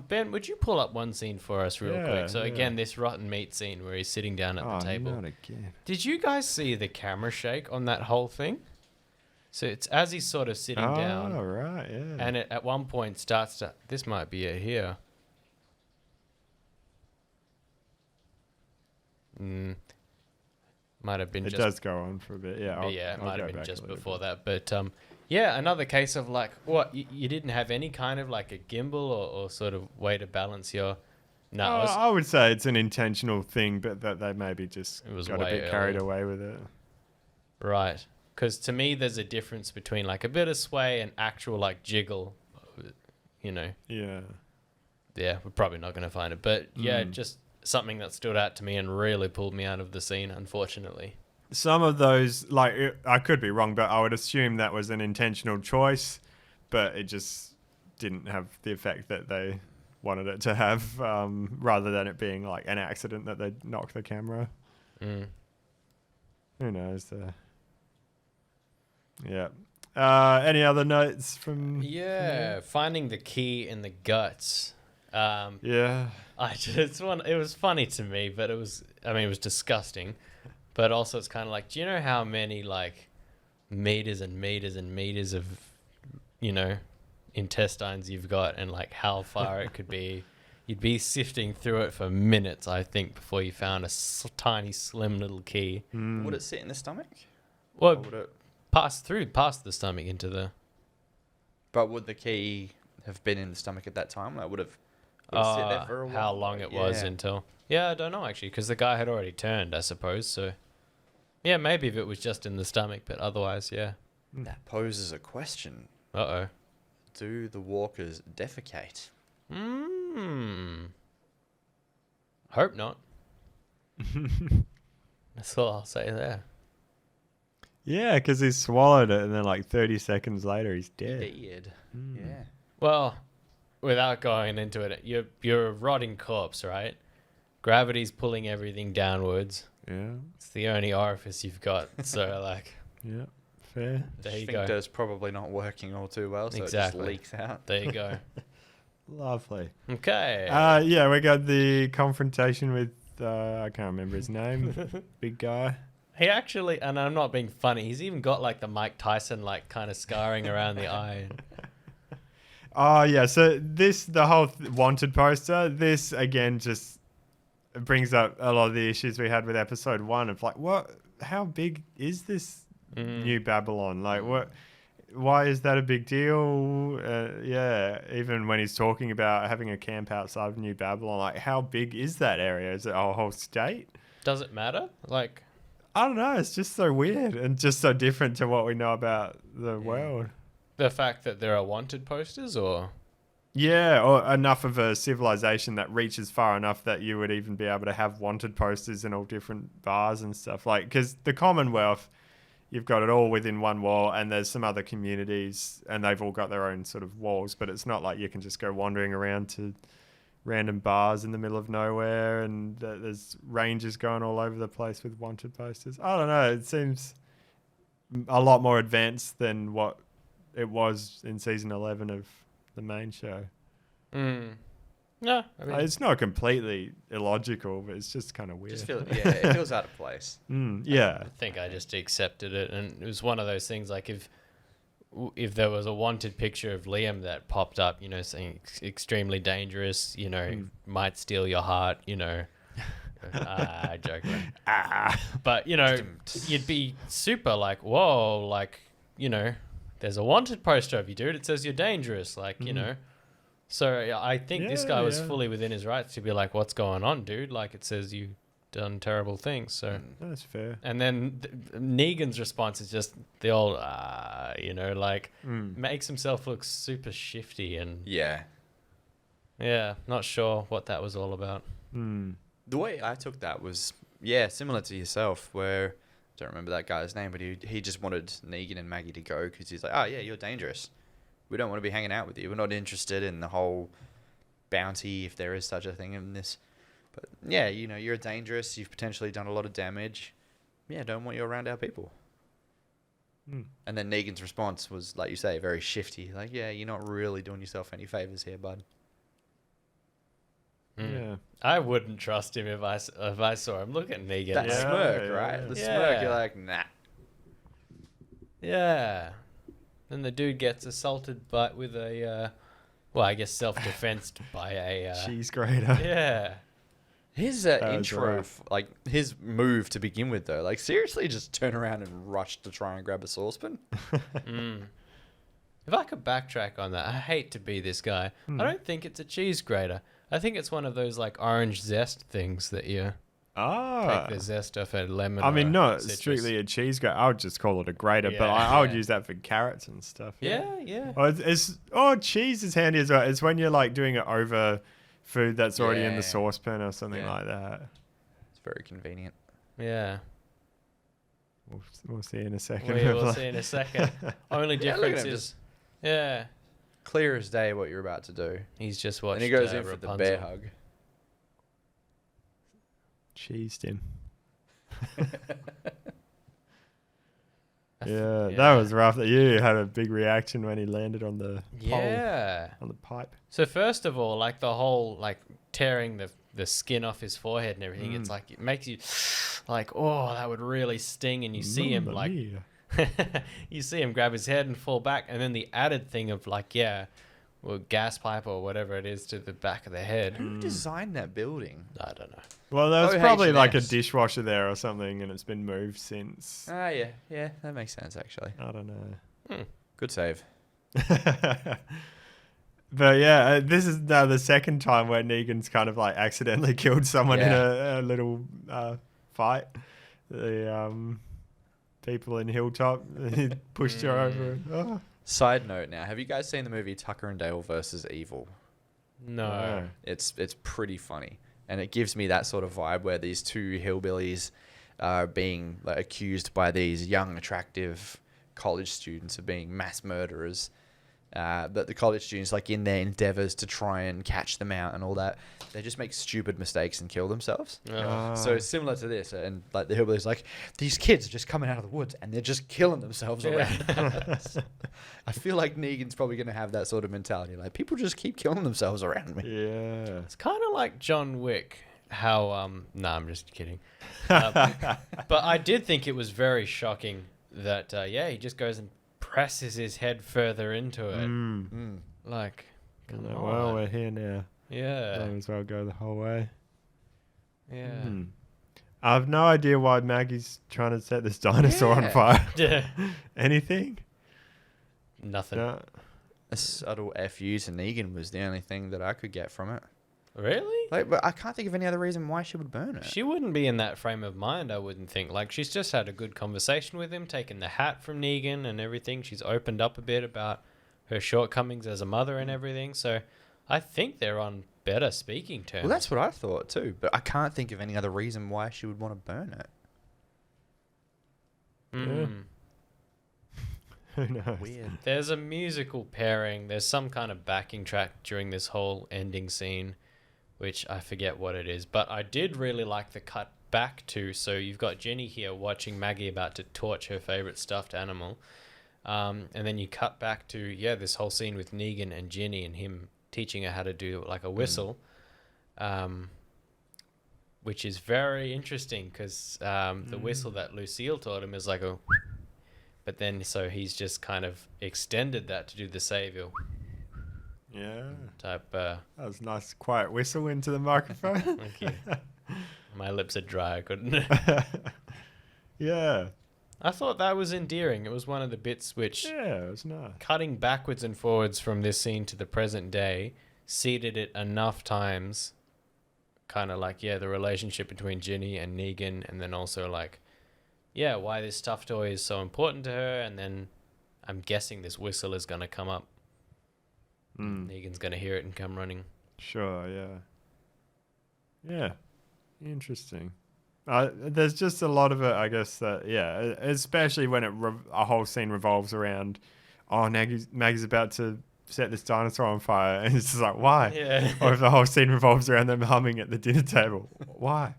Speaker 3: Ben, would you pull up one scene for us real
Speaker 2: Yeah,
Speaker 3: quick? So
Speaker 2: yeah.
Speaker 3: again, this rotten meat scene where he's sitting down at the table.
Speaker 2: not again.
Speaker 3: Did you guys see the camera shake on that whole thing? So it's as he's sort of sitting
Speaker 2: Oh,
Speaker 3: down,
Speaker 2: right, yeah.
Speaker 3: and it at one point starts to. This might be it here. Might have been
Speaker 2: it
Speaker 3: just.
Speaker 2: does go on for a bit, yeah.
Speaker 3: But yeah, it
Speaker 2: I'll
Speaker 3: might
Speaker 2: go
Speaker 3: have been
Speaker 2: back a
Speaker 3: just
Speaker 2: little
Speaker 3: before
Speaker 2: bit.
Speaker 3: that. But yeah, another case of like, what you didn't have any kind of like a gimbal or sort of way to balance your. No, it was,
Speaker 2: I would say it's an intentional thing, but that they maybe just
Speaker 3: It was
Speaker 2: got a
Speaker 3: way
Speaker 2: bit carried
Speaker 3: early.
Speaker 2: away with it.
Speaker 3: right. Because to me, there's a difference between like a bit of sway and actual like jiggle. You know.
Speaker 2: Yeah.
Speaker 3: Yeah, we're probably not going to find it. But yeah, just something that stood out to me and really pulled me out of the scene, unfortunately.
Speaker 2: Some of those, like, I could be wrong, but I would assume that was an intentional choice, but it just didn't have the effect that they wanted it to have, rather than it being like an accident that they knocked the camera.
Speaker 3: Mm.
Speaker 2: Who knows? Yeah. Any other notes from?
Speaker 3: Yeah, finding the key in the guts.
Speaker 2: Yeah.
Speaker 3: I just it was funny to me, but it was disgusting. But also it's kind of like, do you know how many like meters and meters and meters of, intestines you've got, and like how far it could be? You'd be sifting through it for minutes, I think, before you found a tiny, slim little key.
Speaker 2: Mm.
Speaker 1: Would it sit in the stomach?
Speaker 3: Well,
Speaker 1: Or would it?
Speaker 3: past the stomach into the.
Speaker 1: But would the key have been in the stomach at that time? Like would it sit there for a while?
Speaker 3: How long it was
Speaker 1: Yeah.
Speaker 3: until. Yeah, I don't know actually, because the guy had already turned, I suppose. So, yeah, maybe if it was just in the stomach, but otherwise, yeah.
Speaker 1: That poses a question.
Speaker 3: Uh
Speaker 1: Do the walkers defecate?
Speaker 3: oh. Hope not. That's all I'll say there.
Speaker 2: Yeah, because he swallowed it, and then like 30 seconds later, he's dead.
Speaker 1: Dead.
Speaker 2: Mm.
Speaker 1: Yeah.
Speaker 3: Well, without going into it, you're a rotting corpse, right? Gravity's pulling everything downwards.
Speaker 2: Yeah.
Speaker 3: It's the only orifice you've got. So, like,
Speaker 2: Yeah. Fair.
Speaker 3: there you go.
Speaker 1: Sphincter's probably not working all too well, so
Speaker 3: Exactly.
Speaker 1: it just leaks out.
Speaker 3: There you go.
Speaker 2: Lovely.
Speaker 3: Okay.
Speaker 2: Yeah, we got the confrontation with I can't remember his name. Big guy.
Speaker 3: He actually, and I'm not being funny, he's even got like the Mike Tyson like kind of scarring around the eye.
Speaker 2: Oh yeah, so the whole wanted poster, this again just brings up a lot of the issues we had with episode 1 of like how big is this
Speaker 3: Mm.
Speaker 2: New Babylon? Like why is that a big deal? Yeah, even when he's talking about having a camp outside of New Babylon, like how big is that area? Is it a whole state?
Speaker 3: Does it matter? Like,
Speaker 2: I don't know. It's just so weird and just so different to what we know about the world.
Speaker 3: the fact that there are wanted posters, or
Speaker 2: Yeah, or enough of a civilization that reaches far enough that you would even be able to have wanted posters in all different bars and stuff. Like, because the Commonwealth, you've got it all within one wall, and there's some other communities, and they've all got their own sort of walls, but it's not like you can just go wandering around to random bars in the middle of nowhere, and there's rangers going all over the place with wanted posters. I don't know. It seems a lot more advanced than what it was in season 11 of the main show.
Speaker 3: no, I mean,
Speaker 2: It's not completely illogical, but it's just kind of weird.
Speaker 1: It feels out of place.
Speaker 2: Yeah.
Speaker 3: I think I just accepted it, and it was one of those things like if there was a wanted picture of Liam that popped up, you know, saying extremely dangerous, you know, might steal your heart, you know. Joking. But, you know, you'd be super like, whoa, like, you know, there's a wanted poster of you, dude. It says you're dangerous, like, you know. So I think this guy was fully within his rights to be like, what's going on, dude? Like, it says you done terrible things. So
Speaker 2: That's fair.
Speaker 3: and then Negan's response is just the old, you know, like makes himself look super shifty and
Speaker 1: Yeah.
Speaker 3: not sure what that was all about.
Speaker 1: The way I took that was, yeah, similar to yourself, where I don't remember that guy's name, but he just wanted Negan and Maggie to go because he's like, oh, yeah, you're dangerous. We don't want to be hanging out with you. We're not interested in the whole bounty, if there is such a thing in this. But, yeah, you know, you're dangerous. You've potentially done a lot of damage. Yeah, don't want you around our people. And then Negan's response was, like you say, very shifty. Like, yeah, you're not really doing yourself any favors here, bud.
Speaker 2: Yeah.
Speaker 3: I wouldn't trust him if I saw him. Look at Negan.
Speaker 1: That
Speaker 2: Yeah,
Speaker 1: smirk,
Speaker 2: yeah,
Speaker 1: right?
Speaker 2: yeah.
Speaker 1: The
Speaker 3: Yeah.
Speaker 1: smirk, you're like, nah.
Speaker 3: Yeah. Then the dude gets assaulted with a, well, I guess self-defense by a...
Speaker 2: Cheese grater.
Speaker 3: yeah.
Speaker 1: His
Speaker 2: was
Speaker 1: intro,
Speaker 2: rough.
Speaker 1: like his move to begin with, though, like seriously, just turn around and rush to try and grab a saucepan.
Speaker 3: If I could backtrack on that, I hate to be this guy. I don't think it's a cheese grater. I think it's one of those like orange zest things that you take the zest off a lemon.
Speaker 2: I mean,
Speaker 3: or
Speaker 2: not
Speaker 3: citrus.
Speaker 2: strictly a cheese grater. I would just call it a grater, but
Speaker 3: Yeah.
Speaker 2: I would
Speaker 3: Yeah.
Speaker 2: use that for carrots and stuff.
Speaker 3: Yeah.
Speaker 2: Cheese is handy as well. It's when you're like doing it over food that's already in
Speaker 1: Yeah.
Speaker 2: the saucepan or something
Speaker 1: Yeah.
Speaker 2: like that.
Speaker 1: It's very convenient.
Speaker 3: Yeah.
Speaker 2: We'll see in a second.
Speaker 3: We will see in a second. Only
Speaker 1: Yeah, look at
Speaker 3: difference
Speaker 1: him
Speaker 3: is, yeah,
Speaker 1: Clear as day what you're about to do.
Speaker 3: he's just watched.
Speaker 1: And he goes in for
Speaker 3: Rapunzel.
Speaker 1: the bear hug.
Speaker 2: Cheesed him.
Speaker 3: I
Speaker 2: Yeah,
Speaker 3: th-
Speaker 2: that was rough. You had a big reaction when he landed on the pole,
Speaker 3: Yeah.
Speaker 2: on the pipe.
Speaker 3: So first of all, like the whole like tearing the skin off his forehead and everything, it's like it makes you like, oh, that would really sting, and you see him
Speaker 2: Mamma
Speaker 3: like
Speaker 2: mia.
Speaker 3: you see him grab his head and fall back, and then the added thing of like, yeah, well, gas pipe or whatever it is to the back of the head.
Speaker 1: Who designed that building?
Speaker 3: I don't know.
Speaker 2: Well, there was
Speaker 1: Oh,
Speaker 2: probably like a
Speaker 1: H&S.
Speaker 2: dishwasher there or something, and it's been moved since.
Speaker 1: Ah, yeah, that makes sense actually.
Speaker 2: I don't know.
Speaker 1: Good save.
Speaker 2: But yeah, this is now the second time where Negan's kind of like accidentally killed someone in a little fight. The people in Hilltop, he pushed her over. Oh.
Speaker 1: Side note now, have you guys seen the movie Tucker and Dale versus Evil?
Speaker 3: No.
Speaker 1: It's pretty funny, and it gives me that sort of vibe where these two hillbillies are being like, accused by these young, attractive college students of being mass murderers. But the college students, like in their endeavors to try and catch them out and all that, they just make stupid mistakes and kill themselves. So it's similar to this, and like the hillbillies, like these kids are just coming out of the woods and they're just killing themselves around us. I feel like Negan's probably going to have that sort of mentality, like people just keep killing themselves around me.
Speaker 2: Yeah.
Speaker 3: It's kind of like John Wick. How nah, I'm just kidding. But I did think it was very shocking that he just goes and presses his head further into it. Like, come on.
Speaker 2: Well, we're here now.
Speaker 3: Yeah.
Speaker 2: Might as well go the whole way.
Speaker 3: Yeah.
Speaker 2: I have no idea why Maggie's trying to set this dinosaur on
Speaker 1: Yeah.
Speaker 2: fire.
Speaker 3: Yeah.
Speaker 2: Anything?
Speaker 3: nothing.
Speaker 2: No.
Speaker 1: A subtle FU to Negan was the only thing that I could get from it.
Speaker 3: Really?
Speaker 1: Like, but I can't think of any other reason why she would burn it.
Speaker 3: She wouldn't be in that frame of mind, I wouldn't think. Like, she's just had a good conversation with him, taken the hat from Negan and everything. She's opened up a bit about her shortcomings as a mother and everything. So I think they're on better speaking terms.
Speaker 1: Well, that's what I thought too, but I can't think of any other reason why she would want to burn it.
Speaker 3: Mm.
Speaker 2: Who knows?
Speaker 1: Weird.
Speaker 3: There's a musical pairing. There's some kind of backing track during this whole ending scene, which I forget what it is. But I did really like the cut back to. So you've got Jenny here watching Maggie about to torch her favorite stuffed animal. And then you cut back to, this whole scene with Negan and Ginny and him teaching her how to do like a whistle, which is very interesting because the whistle that Lucille taught him is like a... But then, so he's just kind of extended that to do the savior
Speaker 2: Yeah.
Speaker 3: type.
Speaker 2: That was a nice quiet whistle into the microphone.
Speaker 3: Thank you. My lips are dry. I couldn't.
Speaker 2: Yeah.
Speaker 3: I thought that was endearing. It was one of the bits which,
Speaker 2: Yeah, it was nice.
Speaker 3: cutting backwards and forwards from this scene to the present day, seeded it enough times. Kind of like, the relationship between Ginny and Negan, and then also like, why this stuffed toy is so important to her, and then I'm guessing this whistle is going to come up. Negan's going to hear it and come running.
Speaker 2: Sure, yeah. Yeah. Interesting. There's just a lot of it, I guess, that, especially when a whole scene revolves around, Maggie's about to set this dinosaur on fire, and it's just like, why?
Speaker 3: Yeah.
Speaker 2: Or if the whole scene revolves around them humming at the dinner table, why?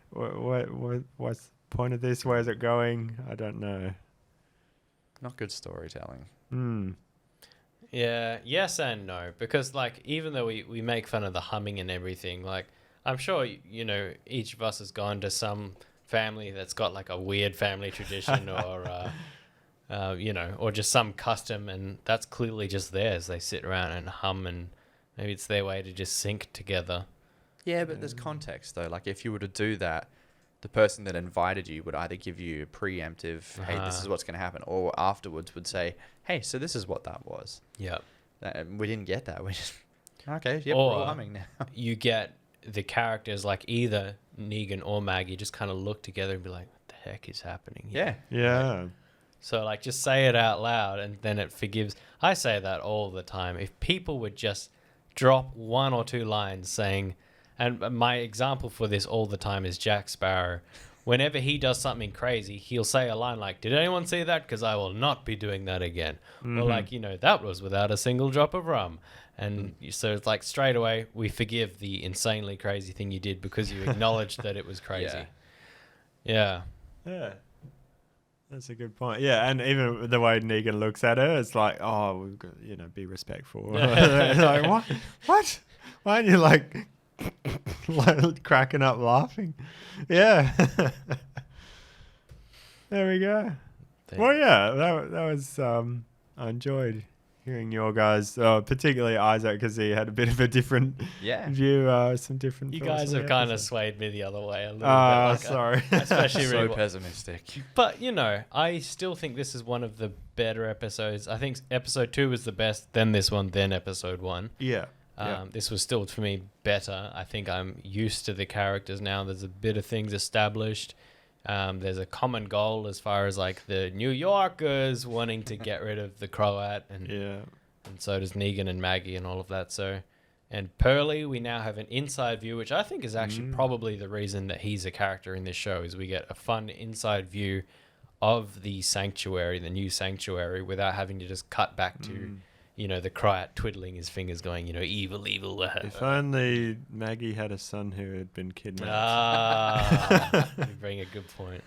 Speaker 2: What's the point of this? Where's it going? I don't know.
Speaker 1: Not good storytelling.
Speaker 3: Yeah, yes and no. Because, like, even though we make fun of the humming and everything, like, I'm sure, each of us has gone to some family that's got, like, a weird family tradition or, or just some custom, and that's clearly just theirs. They sit around and hum, and maybe it's their way to just sync together.
Speaker 1: Yeah, but there's context, though. Like, if you were to do that, the person that invited you would either give you a preemptive, hey, this is what's going to happen, or afterwards would say, hey, so this is what that was.
Speaker 3: Yeah.
Speaker 1: We didn't get that. We just, okay, we're
Speaker 3: Or
Speaker 1: all humming now.
Speaker 3: you get the characters, like either Negan or Maggie, just kind of look together and be like, what the heck is happening here?
Speaker 1: Yeah.
Speaker 2: Yeah.
Speaker 3: So, like, just say it out loud, and then it forgives. I say that all the time. If people would just drop one or two lines saying... And my example for this all the time is Jack Sparrow. Whenever he does something crazy, he'll say a line like, did anyone see that? Because I will not be doing that again. Or like, that was without a single drop of rum. And so it's like straight away, we forgive the insanely crazy thing you did because you acknowledged that it was crazy.
Speaker 2: Yeah. That's a good point. Yeah, and even the way Negan looks at her, it's like, oh, we've got, be respectful. Like, what? What? Why aren't you like cracking up laughing? Yeah. There we go. Well, yeah, that was I enjoyed hearing your guys, particularly Isaac, because he had a bit of a different view, some different.
Speaker 3: You
Speaker 2: thoughts
Speaker 3: guys
Speaker 2: on
Speaker 3: have
Speaker 2: the
Speaker 3: kind of
Speaker 2: episode.
Speaker 3: swayed me the other way a little bit. Like,
Speaker 2: Sorry.
Speaker 3: Especially
Speaker 1: So pessimistic.
Speaker 3: But, I still think this is one of the better episodes. I think episode 2 was the best, then this one, then episode 1.
Speaker 2: Yeah.
Speaker 3: This was still, for me, better. I think I'm used to the characters now. There's a bit of things established. There's a common goal as far as, like, the New Yorkers wanting to get rid of the Croat. And so does Negan and Maggie and all of that. So, and Pearly, we now have an inside view, which I think is actually probably the reason that he's a character in this show, is we get a fun inside view of the sanctuary, the new sanctuary, without having to just cut back to... the Croat twiddling his fingers going, evil, evil.
Speaker 2: If only Maggie had a son who had been kidnapped.
Speaker 3: You bring a good point.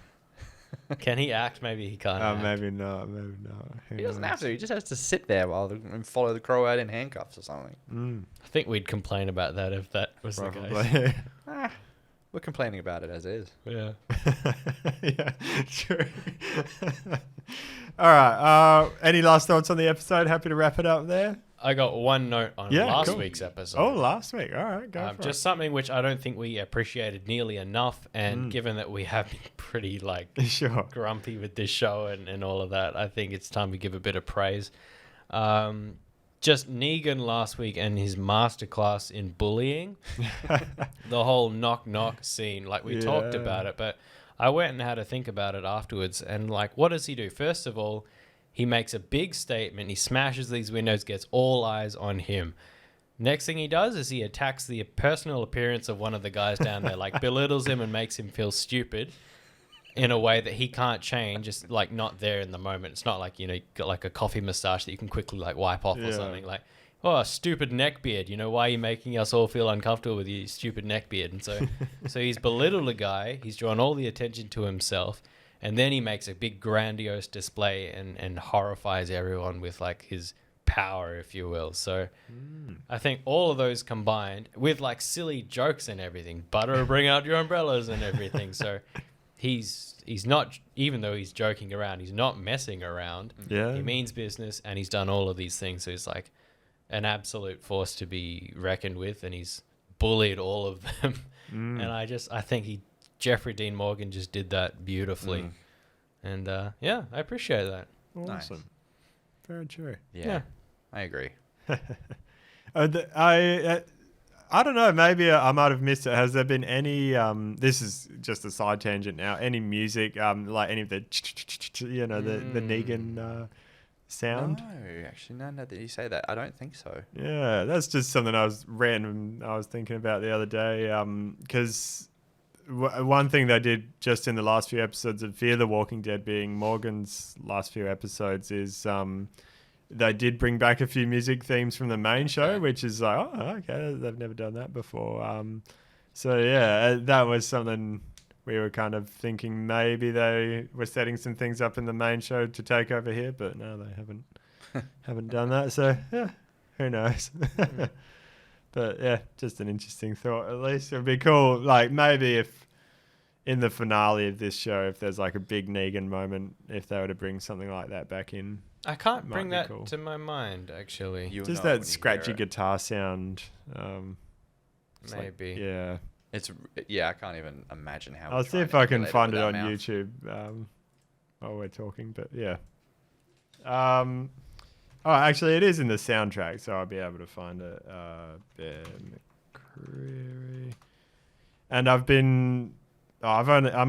Speaker 3: Can he act? Maybe he can't act.
Speaker 2: Maybe not. Who
Speaker 1: He doesn't
Speaker 2: knows?
Speaker 1: have to. He just has to sit there and follow the crow out in handcuffs or something.
Speaker 3: I think we'd complain about that if that was the case.
Speaker 2: Probably.
Speaker 1: We're complaining about it as is.
Speaker 3: Yeah.
Speaker 2: Yeah, true. All right. Any last thoughts on the episode? Happy to wrap it up there.
Speaker 3: I got one note on last week's episode.
Speaker 2: Oh, last week. All right, go for
Speaker 3: just something which I don't think we appreciated nearly enough. And given that we have been pretty
Speaker 2: it. Sure.
Speaker 3: grumpy with this show and all of that, I think it's time we give a bit of praise. Just Negan last week and his masterclass in bullying. The whole knock knock scene, like we talked about it, but I went and had to think about it afterwards. And like, what does he do? First of all, he makes a big statement. He smashes these windows, gets all eyes on him. Next thing he does is he attacks the personal appearance of one of the guys down there, like belittles him and makes him feel stupid in a way that he can't change. It's like not there in the moment. It's not like, you know, you got like a coffee moustache that you can quickly like wipe off or something. Like, oh, stupid neckbeard. You know, why are you making us all feel uncomfortable with your stupid neckbeard? And so he's belittled a guy. He's drawn all the attention to himself. And then he makes a big grandiose display and horrifies everyone with like his power, if you will. So I think all of those combined with like silly jokes and everything, butter, bring out your umbrellas and everything. So he's not, even though he's joking around, he's not messing around.
Speaker 2: Yeah.
Speaker 3: He means business, and he's done all of these things. So he's like an absolute force to be reckoned with, and he's bullied all of them. And I think Jeffrey Dean Morgan just did that beautifully. And I appreciate that.
Speaker 2: Awesome.
Speaker 1: Nice.
Speaker 2: Very true.
Speaker 1: Yeah, I agree.
Speaker 2: I don't know. Maybe I might have missed it. Has there been any? This is just a side tangent now. Any music? Like any of the, you know, the Negan sound?
Speaker 1: No, actually, now that you say that, I don't think so.
Speaker 2: Yeah, that's just something I was thinking about the other day. Because one thing they did just in the last few episodes of Fear the Walking Dead, being Morgan's last few episodes, is they did bring back a few music themes from the main show, which is like, oh, okay, they've never done that before. So yeah, that was something we were kind of thinking maybe they were setting some things up in the main show to take over here, but no, they haven't done that. So yeah, who knows? But yeah, just an interesting thought. At least it would be cool. Like maybe if in the finale of this show, if there's like a big Negan moment, if they were to bring something like that back in.
Speaker 3: I can't
Speaker 2: Might
Speaker 3: bring
Speaker 2: be
Speaker 3: that
Speaker 2: cool.
Speaker 3: to my mind, actually.
Speaker 1: You'll
Speaker 2: Just
Speaker 1: know when
Speaker 2: that
Speaker 1: you
Speaker 2: scratchy
Speaker 1: hear it.
Speaker 2: guitar sound. It's like-
Speaker 3: Maybe.
Speaker 2: yeah.
Speaker 1: I can't even imagine how.
Speaker 2: I'll
Speaker 1: we're
Speaker 2: see
Speaker 1: trying
Speaker 2: if
Speaker 1: to
Speaker 2: I can
Speaker 1: emulate
Speaker 2: find it
Speaker 1: with
Speaker 2: on
Speaker 1: our mouth.
Speaker 2: YouTube while we're talking. But yeah. Oh, actually, it is in the soundtrack, so I'll be able to find it. Ben McCreary. And I'm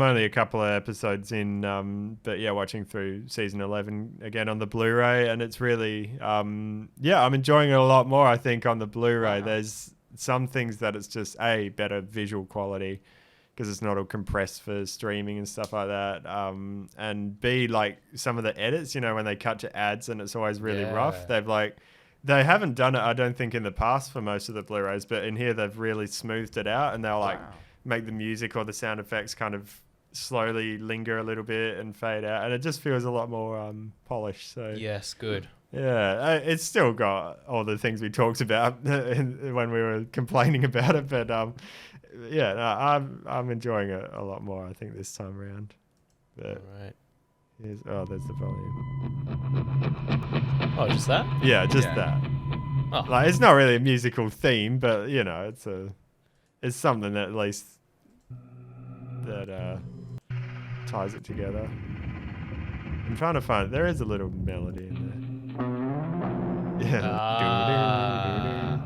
Speaker 2: only a couple of episodes in, but yeah, watching through season 11 again on the Blu-ray, and it's really, I'm enjoying it a lot more. I think on the Blu-ray,
Speaker 1: Wow.
Speaker 2: there's some things that it's just better visual quality because it's not all compressed for streaming and stuff like that. And B, like some of the edits, you know, when they cut to ads and it's always really rough. They haven't done it, I don't think, in the past for most of the Blu-rays, but in here they've really smoothed it out, and they'll like make the music or the sound effects kind of slowly linger a little bit and fade out, and it just feels a lot more polished. So
Speaker 3: Yes, good.
Speaker 2: yeah, it's still got all the things we talked about when we were complaining about it, but I'm enjoying it a lot more, I think, this time around. But
Speaker 3: Right.
Speaker 2: there's the volume.
Speaker 3: Oh, just that?
Speaker 2: Yeah, just
Speaker 1: Yeah.
Speaker 2: that.
Speaker 3: Oh.
Speaker 2: Like, it's not really a musical theme, but you know, it's something that at least that ties it together. I'm trying to find. There is a little melody in there. Yeah.
Speaker 3: Ah.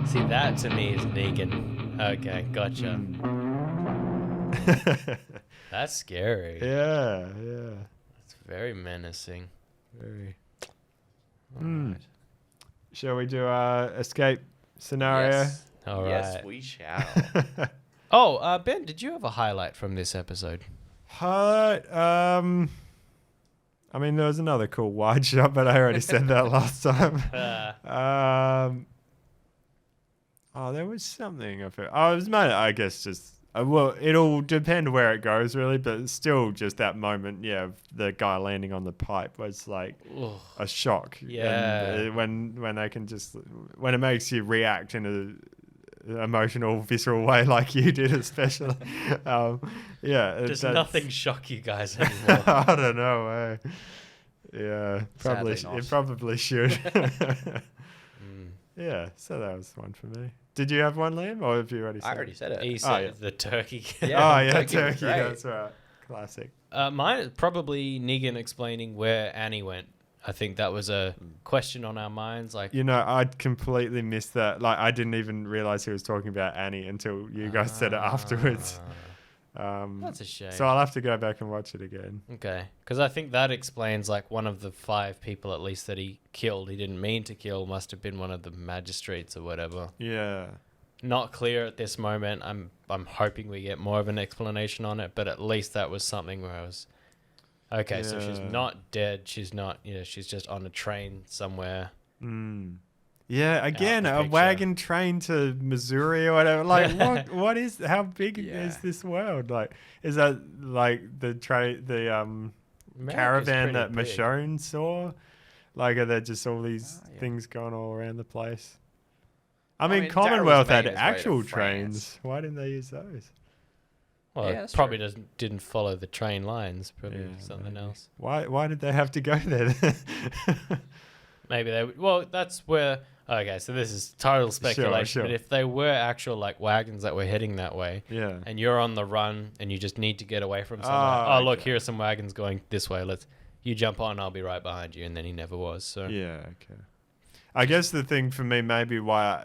Speaker 3: See, that to me is Negan. Okay, gotcha. That's scary.
Speaker 2: yeah.
Speaker 3: It's very menacing.
Speaker 2: Very.
Speaker 1: Alright.
Speaker 2: Shall we do our escape scenario?
Speaker 1: Yes.
Speaker 3: All
Speaker 1: Yes,
Speaker 3: right.
Speaker 1: we shall.
Speaker 3: Oh, Ben, did you have a highlight from this episode?
Speaker 2: Highlight. I mean, there was another cool wide shot, but I already said that last time. There was something I felt. Oh, it was mainly, I guess, just well, it'll depend where it goes, really, but still, just that moment, of the guy landing on the pipe was like
Speaker 3: Ugh.
Speaker 2: a shock.
Speaker 3: Yeah.
Speaker 2: And, when they can when it makes you react in a emotional, visceral way like you did, especially.
Speaker 3: Does nothing shock you guys anymore?
Speaker 2: I don't know. Yeah, probably.
Speaker 1: Sadly not.
Speaker 2: It probably should.
Speaker 3: Mm.
Speaker 2: Yeah, so that was one for me. Did you have one, Liam, or have you already said
Speaker 1: I already said it.
Speaker 3: He said
Speaker 2: yeah.
Speaker 3: the turkey.
Speaker 1: Yeah.
Speaker 2: turkey.
Speaker 1: Turkey was great.
Speaker 2: That's right. Classic.
Speaker 3: Mine is probably Negan explaining where Annie went. I think that was a question on our minds. Like,
Speaker 2: You know, I'd completely missed that. Like, I didn't even realize he was talking about Annie until you guys said it afterwards.
Speaker 3: that's a shame.
Speaker 2: So I'll have to go back and watch it again.
Speaker 3: Okay, because I think that explains like one of the 5 people at least that he killed. He didn't mean to kill. Must have been one of the magistrates or whatever.
Speaker 2: Yeah.
Speaker 3: Not clear at this moment. I'm hoping we get more of an explanation on it, but at least that was something where I was okay. So she's
Speaker 2: Yeah.
Speaker 3: not dead. She's not. She's just on a train somewhere.
Speaker 2: Yeah, again,
Speaker 3: the
Speaker 2: a
Speaker 3: picture.
Speaker 2: wagon train to Missouri or whatever. Like, what is? How big
Speaker 1: Yeah.
Speaker 2: is this world? Like, is that like the
Speaker 3: America's
Speaker 2: caravan
Speaker 3: pretty
Speaker 2: that
Speaker 3: big.
Speaker 2: Michonne saw? Like, are there just all these things going all around the place? I mean,
Speaker 1: mean,
Speaker 2: Commonwealth
Speaker 1: Daryl's
Speaker 2: had
Speaker 1: made his way to
Speaker 2: actual
Speaker 1: France.
Speaker 2: trains. Why didn't they use those?
Speaker 3: Well,
Speaker 1: Yeah,
Speaker 3: it
Speaker 1: that's
Speaker 3: probably
Speaker 1: true.
Speaker 3: didn't follow the train lines. Probably
Speaker 2: Yeah,
Speaker 3: something
Speaker 2: maybe.
Speaker 3: else.
Speaker 2: Why did they have to go there?
Speaker 3: Maybe they. Well, that's where. Okay, so this is total speculation.
Speaker 2: sure.
Speaker 3: But if they were actual like wagons that were heading that way,
Speaker 2: Yeah.
Speaker 3: and you're on the run and you just need to get away from somewhere.
Speaker 2: Oh,
Speaker 3: Oh, look,
Speaker 2: okay.
Speaker 3: here are some wagons going this way. You jump on, I'll be right behind you. And then he never was. So
Speaker 2: Yeah, okay. I guess the thing for me, maybe why